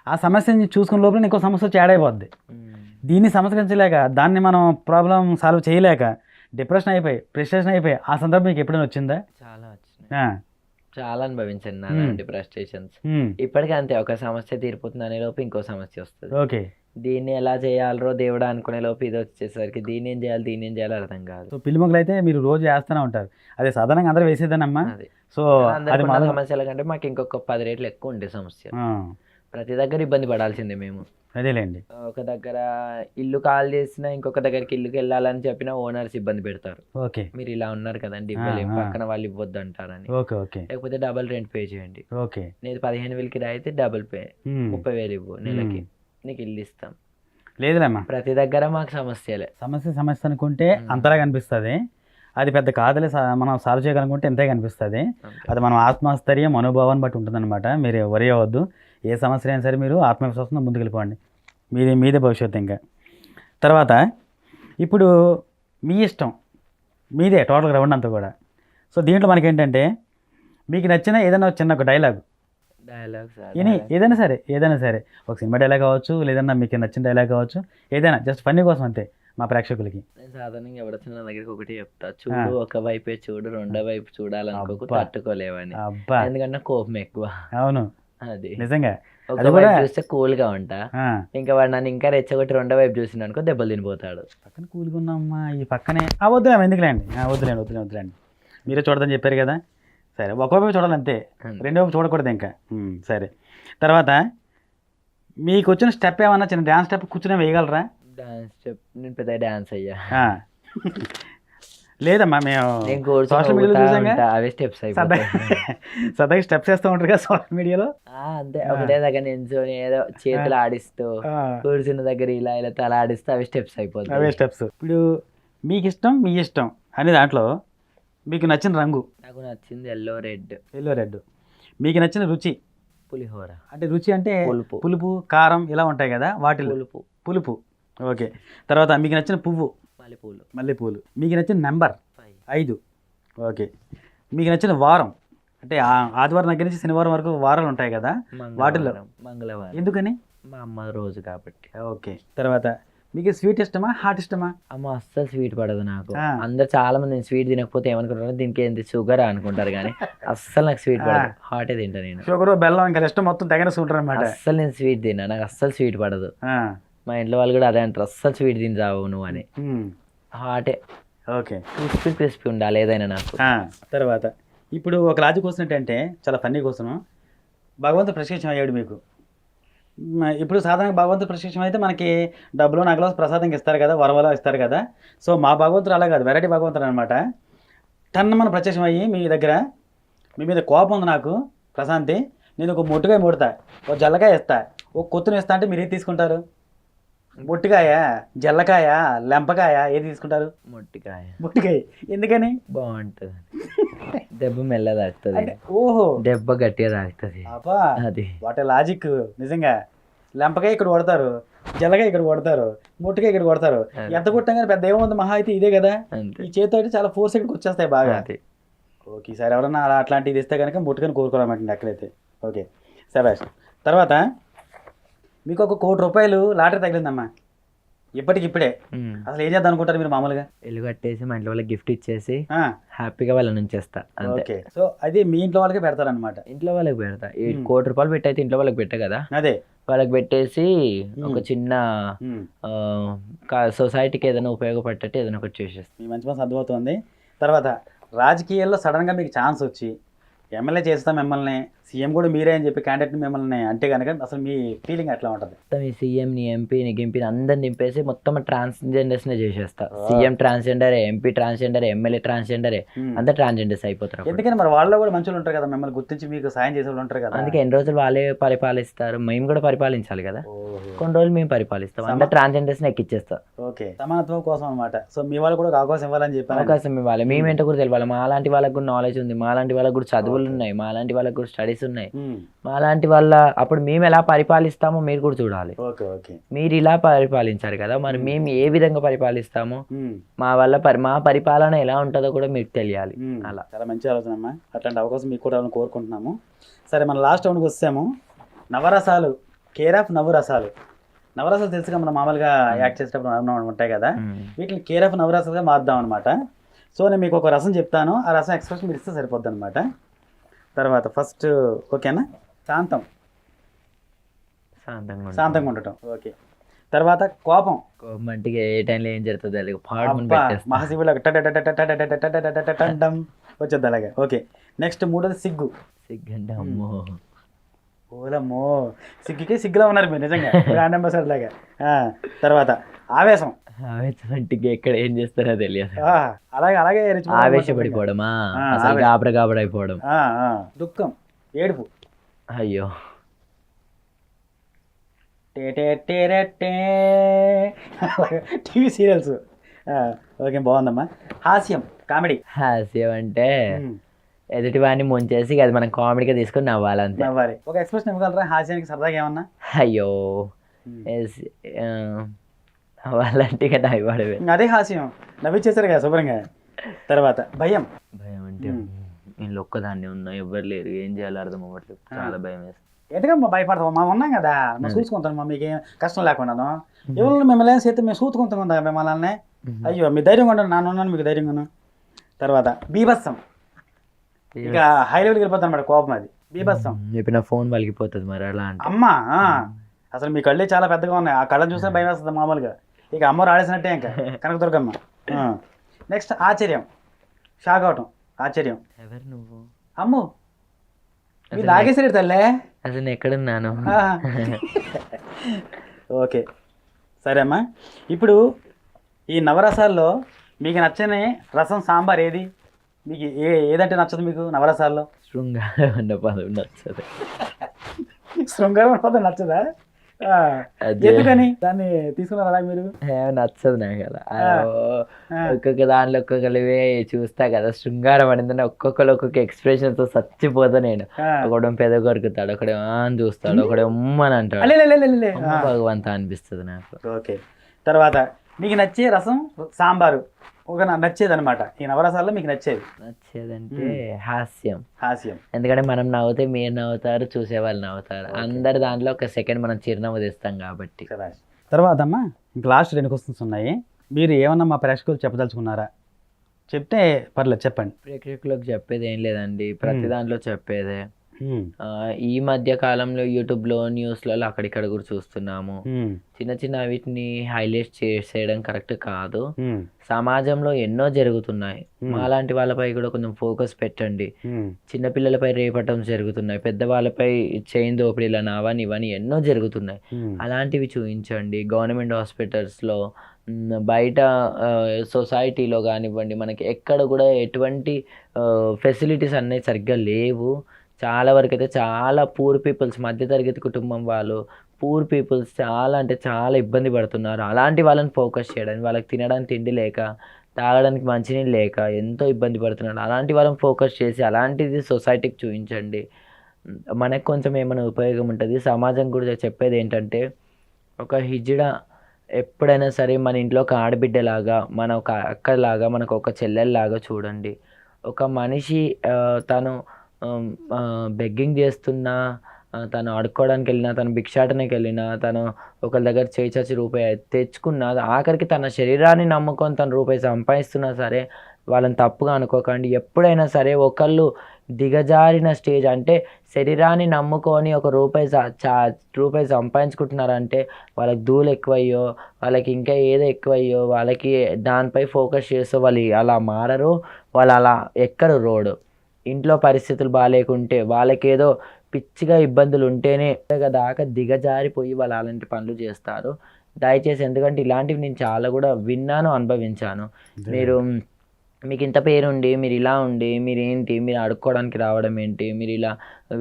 ఆ సమస్యని చూసుకునే లోపల ఇంకో సమస్య వచ్చి యాడ్ అయిపోద్ది. దీన్ని సమస్యలేక దాన్ని మనం ప్రాబ్లం సాల్వ్ చేయలేక డిప్రెషన్ అయిపోయి, ఫ్రస్ట్రేషన్ అయిపోయి ఆ సందర్భం మీకు ఎప్పుడైనా వచ్చిందా? చాలా వచ్చినాయి, చాలా అనుభవించాను అలాంటి ఫ్రస్ట్రేషన్స్. ఇప్పటికీ అంతే, ఒక సమస్య తీరిపోతుంది అనే లోపు ఇంకో సమస్య వస్తుంది. ఓకే. దీన్ని ఎలా చేయాలరో దేవుడా అనుకునే లోపు ఇది వచ్చేసరికి దీన్ని ఏం చేయాలో అర్థం కాదు. సో పిల్లి మొగ్గలు అయితే మీరు రోజు వేస్తూనే ఉంటారు, అదే సాధారణంగా అందరూ వేసేదానమ్మా. సో అది సమస్యల కంటే మాకు ఇంకొక 10 రేట్లు ఎక్కువ ఉండే సమస్య. ప్రతి దగ్గర ఇబ్బంది పడాల్సిందే మేము. అదేలేండి. ఒక దగ్గర ఇల్లు కాల్ చేసినా ఇంకొక దగ్గరికి ఇల్లుకి వెళ్ళాలని చెప్పినా ఓనర్స్ ఇబ్బంది పెడతారు. ఓకే, మీరు ఇలా ఉన్నారు కదండి ఇవ్వలేము, పక్కన వాళ్ళు ఇవ్వద్దు అంటారని. లేకపోతే డబల్ రెంట్ పే చేయండి. ఓకే, నేను 15,000కి అయితే డబుల్ పే 30,000 ఇవ్వు, నెలకి నీకు ఇల్లు ఇస్తాం. లేదులేమ్మా, ప్రతి దగ్గర మాకు సమస్యలే. సమస్య అనుకుంటే అంతలా కనిపిస్తుంది, అది పెద్ద కాదులే మనం సాల్వ్ చేయగలనుకుంటే ఎంతే కనిపిస్తుంది. అది మనం ఆత్మస్థైర్యం మనోభావాన్ని బట్టి ఉంటుందన్నమాట. మీరు వరి అవ్వద్దు, ఏ సమస్య అయినా సరే మీరు ఆత్మవిశ్వాసంతో ముందుకు వెళ్ళిపోండి, మీదే భవిష్యత్తు. ఇంకా తర్వాత ఇప్పుడు మీ ఇష్టం, మీదే టోటల్ రౌండ్ అంతా కూడా. సో దీంట్లో మనకేంటంటే మీకు నచ్చిన ఏదైనా చిన్న ఒక డైలాగ్ ఏదైనా సరే ఒక సినిమా డైలాగ్ కావచ్చు, లేదన్నా మీకు నచ్చిన డైలాగ్ కావచ్చు, ఏదైనా జస్ట్ ఫన్నీ కోసం అంతే మా ప్రేక్షకులకి. నేను సాధారణంగా ఎవడొచ్చిన నా దగ్గరికి ఒకటి చెప్తా, చూడు ఒక వైపే చూడు, రెండో వైపు చూడాలనుకో తట్టుకోలేవని. ఎందుకంటే కోపం ఎక్కువ. అవును, అది నిజంగా ఒక అది వైపు కూడా చూస్తే కూల్ గా ఉంటా, ఆ, ఇంకా వాడు నన్ను ఇంకా రెచ్చగొట్టి రెండో వైపు చూసిండు అనుకో దెబ్బలు తినిపోతాడు. పక్కన కూల్గా ఉన్నామ్మా ఈ పక్కనే వద్దులేము ఎందుకులేండి, వద్దులేండి మీరే చూడదని చెప్పారు కదా, సరే ఒకవైపు చూడాలి అంతే, రెండో వైపు చూడకూడదు ఇంకా. సరే తర్వాత మీకు వచ్చిన స్టెప్ ఏమన్నా చిన్న డ్యాన్స్ స్టెప్ కూర్చుని వేయగలరా? డాన్స్ స్టెప్ నేను పెద్ద డాన్స్ అయ్యా, ఆ. లేదమ్మా మేము నేను కూర్చొని సోషల్ మీడియాలో ఊగుతా చూసాంగా, ఉంటా, అవే స్టెప్స్ అయిపోతాయి. సరదాగా స్టెప్స్ వేస్తూ ఉంటారు కదా సోషల్ మీడియాలో. అంతే ఒకటే దగ్గర నించొని ఏదో చేతులు ఆడిస్తూ కూర్చున్న దగ్గర ఇలా ఇలా తల ఆడిస్తూ అవి స్టెప్స్ అయిపోతాయి. అవే స్టెప్స్. ఇప్పుడు మీకు ఇష్టం మీ ఇష్టం అనే దాంట్లో మీకు నచ్చిన రంగు? నాకు నచ్చింది ఎల్లో రెడ్. మీకు నచ్చిన రుచి? పులిహోర. అంటే రుచి అంటే పులుపు. పులుపు కారం ఇలా ఉంటాయి కదా వాటిలో పులుపు. ఓకే. తర్వాత మీకు నచ్చిన పువ్వు? మల్లెపూలు. మీకు నచ్చిన నెంబర్? 5. ఓకే. మీకు నచ్చిన వారం అంటే ఆదివారం దగ్గర నుంచి శనివారం వరకు వారాలు ఉంటాయి కదా వాటిల్లో? మంగళవారం. ఎందుకని? మా అమ్మ రోజు కాబట్టి. ఓకే. తర్వాత మీకు స్వీట్ ఇష్టమా హాట్ ఇష్టమా? అమ్మ అస్సలు స్వీట్ పడదు నాకు. అందరు చాలా మంది నేను స్వీట్ తినకపోతే ఏమనుకుంటారు దీనికి ఏంటి షుగర్ అనుకుంటారు, కానీ అస్సలు నాకు స్వీట్ పడదు, హాటే తింటా నేను. షుగర్ బెల్లం ఇంకా ఇష్టం మొత్తం తగిన సూటర్ అనమాట. అస్సలు నేను స్వీట్ తిన్నా, నాకు అస్సలు స్వీట్ పడదు. మా ఇంట్లో వాళ్ళు కూడా అదే అంటారు, అస్సలు స్వీట్ తింటావు నువ్వు అని. హాటే. ఓకే. క్రిస్పీ ఉండాలి ఏదైనా నాకు. తర్వాత ఇప్పుడు ఒక లాజిక్ క్వశ్చన్ ఏంటంటే చాలా ఫన్నీ క్వశ్చన్. భగవంతుడు ప్రత్యక్షం అయ్యాడు మీకు. ఇప్పుడు సాధారణంగా భగవంతుడు ప్రత్యక్షం అయితే మనకి డబ్బులు నగలు ప్రసాదంగా ఇస్తారు కదా, వరవలా ఇస్తారు కదా. సో మా భగవంతుడు అలా కాదు, వెరైటీ భగవంతుడు అనమాట. మన ప్రత్యక్షం అయ్యి మీ దగ్గర మీ మీద కోపం ఉంది నాకు ప్రశాంతి, నేను ఒక మొట్టుకాయ ముడతా, ఒక జల్లకాయ ఇస్తా, ఒక కొత్తుని ఇస్తా అంటే మీరు ఏది తీసుకుంటారు? మొట్టికాయ, జల్లకాయ, లెంపకాయ ఏది తీసుకుంటారు? మొట్టికాయ. ఎందుకని? బాగుంటుంది, దెబ్బ మెల్ల తాకుతుంది. ఓహో, దెబ్బ గట్టిగా తాకుతుంది. అది వాటి లాజిక్. నిజంగా లెంపకాయ ఇక్కడ కొడతారు, జల్లకాయ ఇక్కడ కొడతారు, మొట్టికాయ ఇక్కడ కొడతారు. ఎంత కొట్టాగానే పెద్ద ఏముంది మహా అయితే ఇదే కదా. ఈ చేతితో అయితే చాలా ఫోర్స్ ఇక్కడికి వచ్చేస్తాయి బాగా. ఓకే. ఈసారి ఎవరన్నా అట్లాంటిది ఇస్తే కనుక ముట్టుకొని కోరుకోవాలన్నమాట అక్కడైతే. ఓకే శభాష్. తర్వాత మీకు ఒక ₹1 కోటి లాటరీ తగిలిందమ్మా ఇప్పటికిప్పుడే, అసలు ఏం చేద్దాం అనుకుంటారు మీరు మామూలుగా? ఇల్లు కట్టేసి మా ఇంట్లో వాళ్ళకి గిఫ్ట్ ఇచ్చేసి హ్యాపీగా వాళ్ళ నుంచి చేస్తా. ఓకే. సో అది మీ ఇంట్లో వాళ్ళకి పెడతారనమాట? ఇంట్లో వాళ్ళకి పెడతా. ₹1 కోటి పెట్టి అయితే ఇంట్లో వాళ్ళకి పెట్టా కదా, అదే వాళ్ళకి పెట్టేసి ఒక చిన్న సొసైటీకి ఏదైనా ఉపయోగపడేటట్టు ఏదైనా ఒకటి చేసేస్తాను. మీ మంచి మనసు అర్థమవుతుంది. తర్వాత రాజకీయాల్లో సడన్గా మీకు ఛాన్స్ వచ్చి ఎమ్మెల్యే చేస్తాం మిమ్మల్ని, సీఎం కూడా మీరే అని చెప్పి క్యాండిడేట్ మిమ్మల్ని అంటే కనుక అసలు మీ ఫీలింగ్ ఎట్లా ఉంటుంది? మొత్తం ఈ సీఎంని, ఎంపీని, గింపీని అందరిని నింపేసి మొత్తం ట్రాన్స్జెండర్స్నే చేసేస్తా. సీఎం ట్రాన్స్జెండరే, ఎంపీ ట్రాన్స్జెండరే, ఎమ్మెల్యే ట్రాన్స్జెండరే, అందరు ట్రాన్స్జెండర్స్ అయిపోతారు. ఎందుకని మరి వాళ్ళు కూడా మంచిగా ఉంటారు కదా, మిమ్మల్ని గుర్తించి మీకు సాయం చేసే వాళ్ళు ఉంటారు కదా. అందుకే ఎన్ని రోజులు వాళ్ళే పరిపాలిస్తారు, మేము కూడా పరిపాలించాలి కదా. కొన్ని రోజులు మేము పరిపాలిస్తాం, అందరు ట్రాన్స్జెండర్స్ని ఎక్కిచ్చేస్తాం. ఓకే. సమానత్వం కోసం అనమాట. సో మీ వాళ్ళు కూడా అవకాశం ఇవ్వాలని చెప్పి. అవకాశం ఇవ్వాలి, మేమేంటో కూడా తెలియాలి. మాలాంటి వాళ్ళకు కూడా నాలెడ్జ్ ఉంది, మాలాంటి వాళ్ళకు కూడా చదువులు ఉన్నాయి, మాలాంటి వాళ్ళకు కూడా స్టడీస్ ఉన్నాయి, మాలాంటి వాళ్ళ అప్పుడు మేము ఎలా పరిపాలిస్తామో మీరు కూడా చూడాలి. మీరు ఇలా పరిపాలించారు కదా, మరి మేము ఏ విధంగా పరిపాలిస్తామో మా వల్ల మా పరిపాలన ఎలా ఉంటుందో కూడా మీకు తెలియాలి. అలా చాలా మంచి ఆలోచన అమ్మా. అట్లాంటి అవకాశం మీకు కూడా కోరుకుంటున్నాము. సరే, మన లాస్ట్ రౌండ్కి వస్తాము. నవరసాలు, కేర్ ఆఫ్ నవరసాలు. నవరసాలు తెలుసుగా మనం మామూలుగా యాక్ట్ చేసేటప్పుడు ఉంటాయి కదా, వీటిని కేర్ ఆఫ్ నవరసాలుగా మార్దాం అనమాట. సో నేను మీకు ఒక రసం చెప్తాను, ఆ రసం ఎక్స్ప్రెషన్ మీరు ఇస్తే సరిపోద్ది అనమాట. తర్వాత ఫస్ట్ ఓకేనా, శాంతంగా ఉండటం. ఓకే. తర్వాత కోపం అంటే ఏ టైంలో ఏం జరుగుతుంది మహాశివుడు వచ్చేది అలాగే. ఓకే. నెక్స్ట్ మూడోది సిగ్గు. సిగ్గు అమ్మో, ఓలమ్మో, సిగ్గుకి సిగ్గులో ఉన్నారు మీరు నిజంగా, బ్రాండ్ అంబాసిడర్ లాగా. తర్వాత ఆవేశం. ఆవేశం అంటే ఎక్కడ ఏం చేస్తారో తెలియదు, అలాగే ఆవేశపడిపోవడమా, అసలు గాబరైపోవడం. దుఃఖం, ఏడుపు. అయ్యో, టీవీ సీరియల్స్. ఓకే, బాగుందమ్మా. హాస్యం, కామెడీ. హాస్యం అంటే ఎదుటి వాడిని ముంచేసి అది మనం కామెడీగా తీసుకొని నవ్వాలంతే. నవ్వాలి. ఒక ఎక్స్ప్రెషన్ ఇవ్వగలరా హాస్యానికి సరదాగా ఏమన్నా? అయ్యో, వాళ్ళంటే నవ్వాడవే, అదే హాస్యం, నవ్విచ్చేసారు కదా శుభ్రంగా. తర్వాత భయం. భయం అంటే నేను ఒక్కదాన్ని ఉన్నా, ఎవ్వరు లేరు, ఏం చేయాలో అర్థం అవ్వట్లేదు, చాలా భయం వేస్తుంది. ఎందుకమ్మా భయపడతాం, మేము ఉన్నాం కదా, మేము చూసుకుంటాం, మీకు ఏం కష్టం లేకుండా. ఎవరు మిమ్మల్ని ఏం చేస్తే మేము చూసుకుంటాం కదా మిమ్మల్ని. అయ్యో, మీ ధైర్యంగా ఉంటాను, నాన్న ఉన్నాను మీకు ధైర్యంగా. తర్వాత బీభత్సం, ఇక హై లెవెల్కి వెళ్ళిపోతాను అన్నమాట కోపం. అది బీభత్సం. ఇప్పుడు నా ఫోన్ పలిగిపోతుంది మరి అలా అంటే. అమ్మా అసలు మీ కళ్ళే చాలా పెద్దగా ఉన్నాయి, ఆ కళ్ళని చూస్తే భయం వేస్తుంది మామూలుగా. ఇక అమ్మ రాడేసినట్టే ఇంకా కనకదుర్గమ్మ. నెక్స్ట్ ఆశ్చర్యం, షాక్ అవటం, ఆశ్చర్యం. ఎవరు నువ్వు? అమ్ము మీరు లాగేసారు తల్లే. అసలు ఎక్కడున్నాను? ఓకే సరే అమ్మా. ఇప్పుడు ఈ నవరసాల్లో మీకు నచ్చని రసం సాంబార్ ఏది? మీకు ఏదంటే నచ్చదు మీకు నవరసాల్లో? శృంగారం అన్న పదం నచ్చదు. శృంగారం అన్న పదం నచ్చదా? ఎందుకని దాన్ని తీసుకున్నారు అలా మీరు? నచ్చదు నాకు కదా. ఒక్కొక్క దాంట్లో ఒక్కొక్కరివే చూస్తా కదా. శృంగారం అనేది ఒక్కొక్కరు ఒక్కొక్క ఎక్స్ప్రెషన్ తో చచ్చిపోతా నేను. ఒకడు పెద్ద కొరుకుతాడు, ఒకడే అని చూస్తాడు, ఒకడే ఉమ్మని అంటాడు, భగవంత అనిపిస్తుంది నాకు. ఓకే తర్వాత మీకు నచ్చే రసం సాంబారు ఒక నచ్చేది అనమాట. ఈ నవరసాల్లో మీకు నచ్చేదంటే హాస్యం. హాస్యం ఎందుకంటే మనం నవ్వుతే మీరు నవ్వుతారు, చూసే వాళ్ళు నవ్వుతారు. అందరి దాంట్లో ఒక సెకండ్ మనం చిరునవ్వు తెస్తాం కాబట్టి. తర్వాత అమ్మా ఇంక లాస్ట్ 2 క్వశ్చన్స్ ఉన్నాయి. మీరు ఏమన్నా మా ప్రేక్షకులు చెప్పదలుచుకున్నారా? చెప్తే పర్లేదు చెప్పండి. ప్రేక్షకులకు చెప్పేది ఏం లేదండి, ప్రతి దాంట్లో చెప్పేదే. ఈ మధ్య కాలంలో యూట్యూబ్లో న్యూస్లలో అక్కడిక్కడ కూడా చూస్తున్నాము. చిన్న చిన్న వీటిని హైలైట్ చేసేయడం కరెక్ట్ కాదు. సమాజంలో ఎన్నో జరుగుతున్నాయి, మాలాంటి వాళ్ళపై కూడా కొంచెం ఫోకస్ పెట్టండి. చిన్నపిల్లలపై రేపటం జరుగుతున్నాయి, పెద్దవాళ్ళపై చైన్ దోపిడీలు అవని ఇవని ఎన్నో జరుగుతున్నాయి. అలాంటివి చూపించండి. గవర్నమెంట్ హాస్పిటల్స్లో, బయట సొసైటీలో కానివ్వండి, మనకి ఎక్కడ కూడా ఎటువంటి ఫెసిలిటీస్ అనేవి సరిగ్గా లేవు. చాలా వరకు అయితే చాలా పూర్ పీపుల్స్, మధ్యతరగతి కుటుంబం వాళ్ళు, పూర్ పీపుల్స్ చాలా అంటే చాలా ఇబ్బంది పడుతున్నారు. అలాంటి వాళ్ళని ఫోకస్ చేయడానికి, వాళ్ళకి తినడానికి తిండి లేక, తాగడానికి మంచినీళ్ళు లేక ఎంతో ఇబ్బంది పడుతున్నారు. అలాంటి వాళ్ళని ఫోకస్ చేసి అలాంటిది సొసైటీకి చూపించండి. మనకు కొంచెం ఏమైనా ఉపయోగం ఉంటుంది. సమాజం కూడా చెప్పేది ఏంటంటే, ఒక హిజ్డా ఎప్పుడైనా సరే మన ఇంట్లో ఒక ఆడబిడ్డలాగా, మన ఒక అక్కలాగా, మనకు ఒక చెల్లెల్లాగా చూడండి. ఒక మనిషి తను బెగ్గింగ్ చేస్తున్నా, తను ఆడుకోవడానికి వెళ్ళినా, తను భిక్షాటనకి వెళ్ళినా, తను ఒకరి దగ్గర చేయి రూపాయి తెచ్చుకున్నా, ఆఖరికి తన శరీరాన్ని నమ్ముకొని తను రూపాయి సంపాదిస్తున్నా సరే వాళ్ళని తప్పుగా అనుకోకండి. ఎప్పుడైనా సరే ఒకళ్ళు దిగజారిన స్టేజ్ అంటే శరీరాన్ని నమ్ముకొని ఒక రూపాయి సంపాదించుకుంటున్నారంటే వాళ్ళకి ధూళి ఎక్కువయ్యో, వాళ్ళకి ఇంకా ఏదో ఎక్కువయ్యో, వాళ్ళకి దానిపై ఫోకస్ చేస్తూ వాళ్ళు అలా మారరు, వాళ్ళు అలా ఎక్కరు రోడ్. ఇంట్లో పరిస్థితులు బాగాలేకుంటే, వాళ్ళకేదో పిచ్చిగా ఇబ్బందులు ఉంటేనే దాకా దిగజారిపోయి వాళ్ళు అలాంటి పనులు చేస్తారు. దయచేసి, ఎందుకంటే ఇలాంటివి నేను చాలా కూడా విన్నాను, అనుభవించాను. మీకు ఇంత పేరుండి మీరు ఇలా ఉండి మీరేంటి, మీరు అడుక్కోవడానికి రావడం ఏంటి, మీరు ఇలా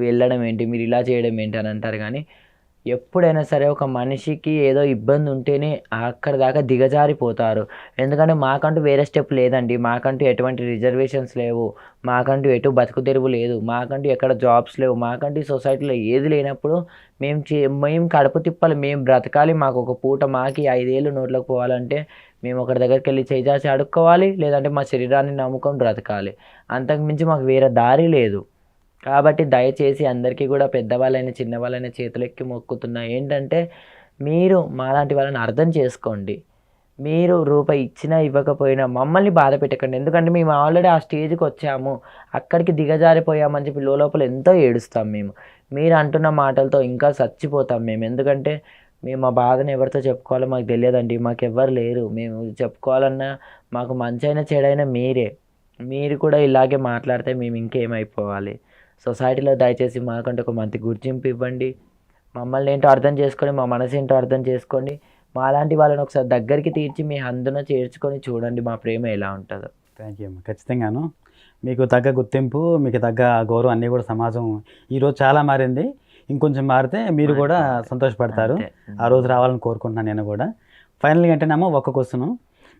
వెళ్ళడం ఏంటి, మీరు ఇలా చేయడం ఏంటి అని అంటారు. కానీ ఎప్పుడైనా సరే ఒక మనిషికి ఏదో ఇబ్బంది ఉంటేనే అక్కడ దాకా దిగజారిపోతారు. ఎందుకంటే మాకంటూ వేరే స్టెప్ లేదండి, మాకంటూ ఎటువంటి రిజర్వేషన్స్ లేవు, మాకంటూ ఎటు బతుకు తెరువు లేదు, మాకంటూ ఎక్కడ జాబ్స్ లేవు, మాకంటూ ఈ సొసైటీలో ఏది లేనప్పుడు మేము కడుపు తిప్పాలి, మేము బ్రతకాలి. మాకు ఒక పూట, మాకి 5 ఏళ్ళు నోట్లోకి పోవాలంటే మేము ఒకరి దగ్గరికి వెళ్ళి చేసి అడుక్కోవాలి, లేదంటే మా శరీరాన్ని నమ్ముకొని బ్రతకాలి. అంతకుమించి మాకు వేరే దారి లేదు. కాబట్టి దయచేసి అందరికీ కూడా పెద్దవాళ్ళైనా చిన్నవాళ్ళైనా చేతులెక్కి మొక్కుతున్నా ఏంటంటే, మీరు మాలాంటి వాళ్ళని అర్థం చేసుకోండి. మీరు రూపాయి ఇచ్చినా ఇవ్వకపోయినా మమ్మల్ని బాధ పెట్టకండి. ఎందుకంటే మేము ఆల్రెడీ ఆ స్టేజ్కి వచ్చాము, అక్కడికి దిగజారిపోయామని చెప్పి లోపల ఎంతో ఏడుస్తాం మేము. మీరు అంటున్న మాటలతో ఇంకా చచ్చిపోతాం మేము. ఎందుకంటే మేము మా బాధను ఎవరితో చెప్పుకోవాలో మాకు తెలియదండి, మాకు ఎవ్వరు లేరు. మేము చెప్పుకోవాలన్నా మాకు మంచైనా చెడైనా మీరే. మీరు కూడా ఇలాగే మాట్లాడితే మేము ఇంకేమైపోవాలి. సొసైటీలో దయచేసి మాకంటే ఒక మంచి గుర్తింపు ఇవ్వండి. మమ్మల్ని ఏంటో అర్థం చేసుకోండి, మా మనసు ఏంటో అర్థం చేసుకోండి. మాలాంటి వాళ్ళని ఒకసారి దగ్గరికి తీర్చి మీ అందున చేర్చుకొని చూడండి మా ప్రేమ ఎలా ఉంటుందో. థ్యాంక్ యూ అమ్మ. ఖచ్చితంగాను మీకు తగ్గ గుర్తింపు, మీకు తగ్గ గౌరవం అన్నీ కూడా సమాజం ఈరోజు చాలా మారింది. ఇంకొంచెం మారితే మీరు కూడా సంతోషపడతారు. ఆ రోజు రావాలని కోరుకుంటున్నాను నేను కూడా. ఫైనల్గా ఏంటంటే ఒక క్వశ్చన్,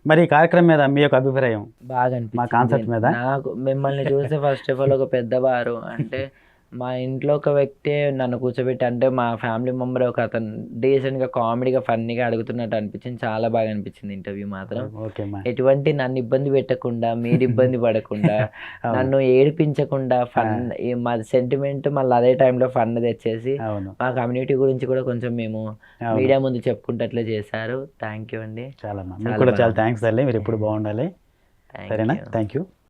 మరి ఈ కార్యక్రమం మీద మీ యొక్క అభిప్రాయం? బాగా మా కాన్సెప్ట్ మీద నాకు మిమ్మల్ని చూస్తే ఫస్ట్ ఆఫ్ ఆల్ ఒక పెద్దవారు అంటే మా ఇంట్లో ఒక వ్యక్తి నన్ను కూర్చోబెట్టి, అంటే మా ఫ్యామిలీ మెంబర్ ఒక అతను డీసెంట్గా కామెడీగా ఫన్నీగా అడుగుతున్నట్టు అనిపించింది. చాలా బాగా అనిపించింది ఇంటర్వ్యూ మాత్రం. ఎటువంటి నన్ను ఇబ్బంది పెట్టకుండా, మీరు ఇబ్బంది పడకుండా, నన్ను ఏడిపించకుండా, ఫన్ మా సెంటిమెంట్ మళ్ళీ అదే టైంలో ఫన్ తెచ్చేసి మా కమ్యూనిటీ గురించి కూడా కొంచెం మేము మీడియా ముందు చెప్పుకుంటట్లే చేశారు. థ్యాంక్ యూ అండి. చాలా థ్యాంక్స్ అండి. మీరు ఎప్పుడు బాగుండాలి. సరేనా? Thank you.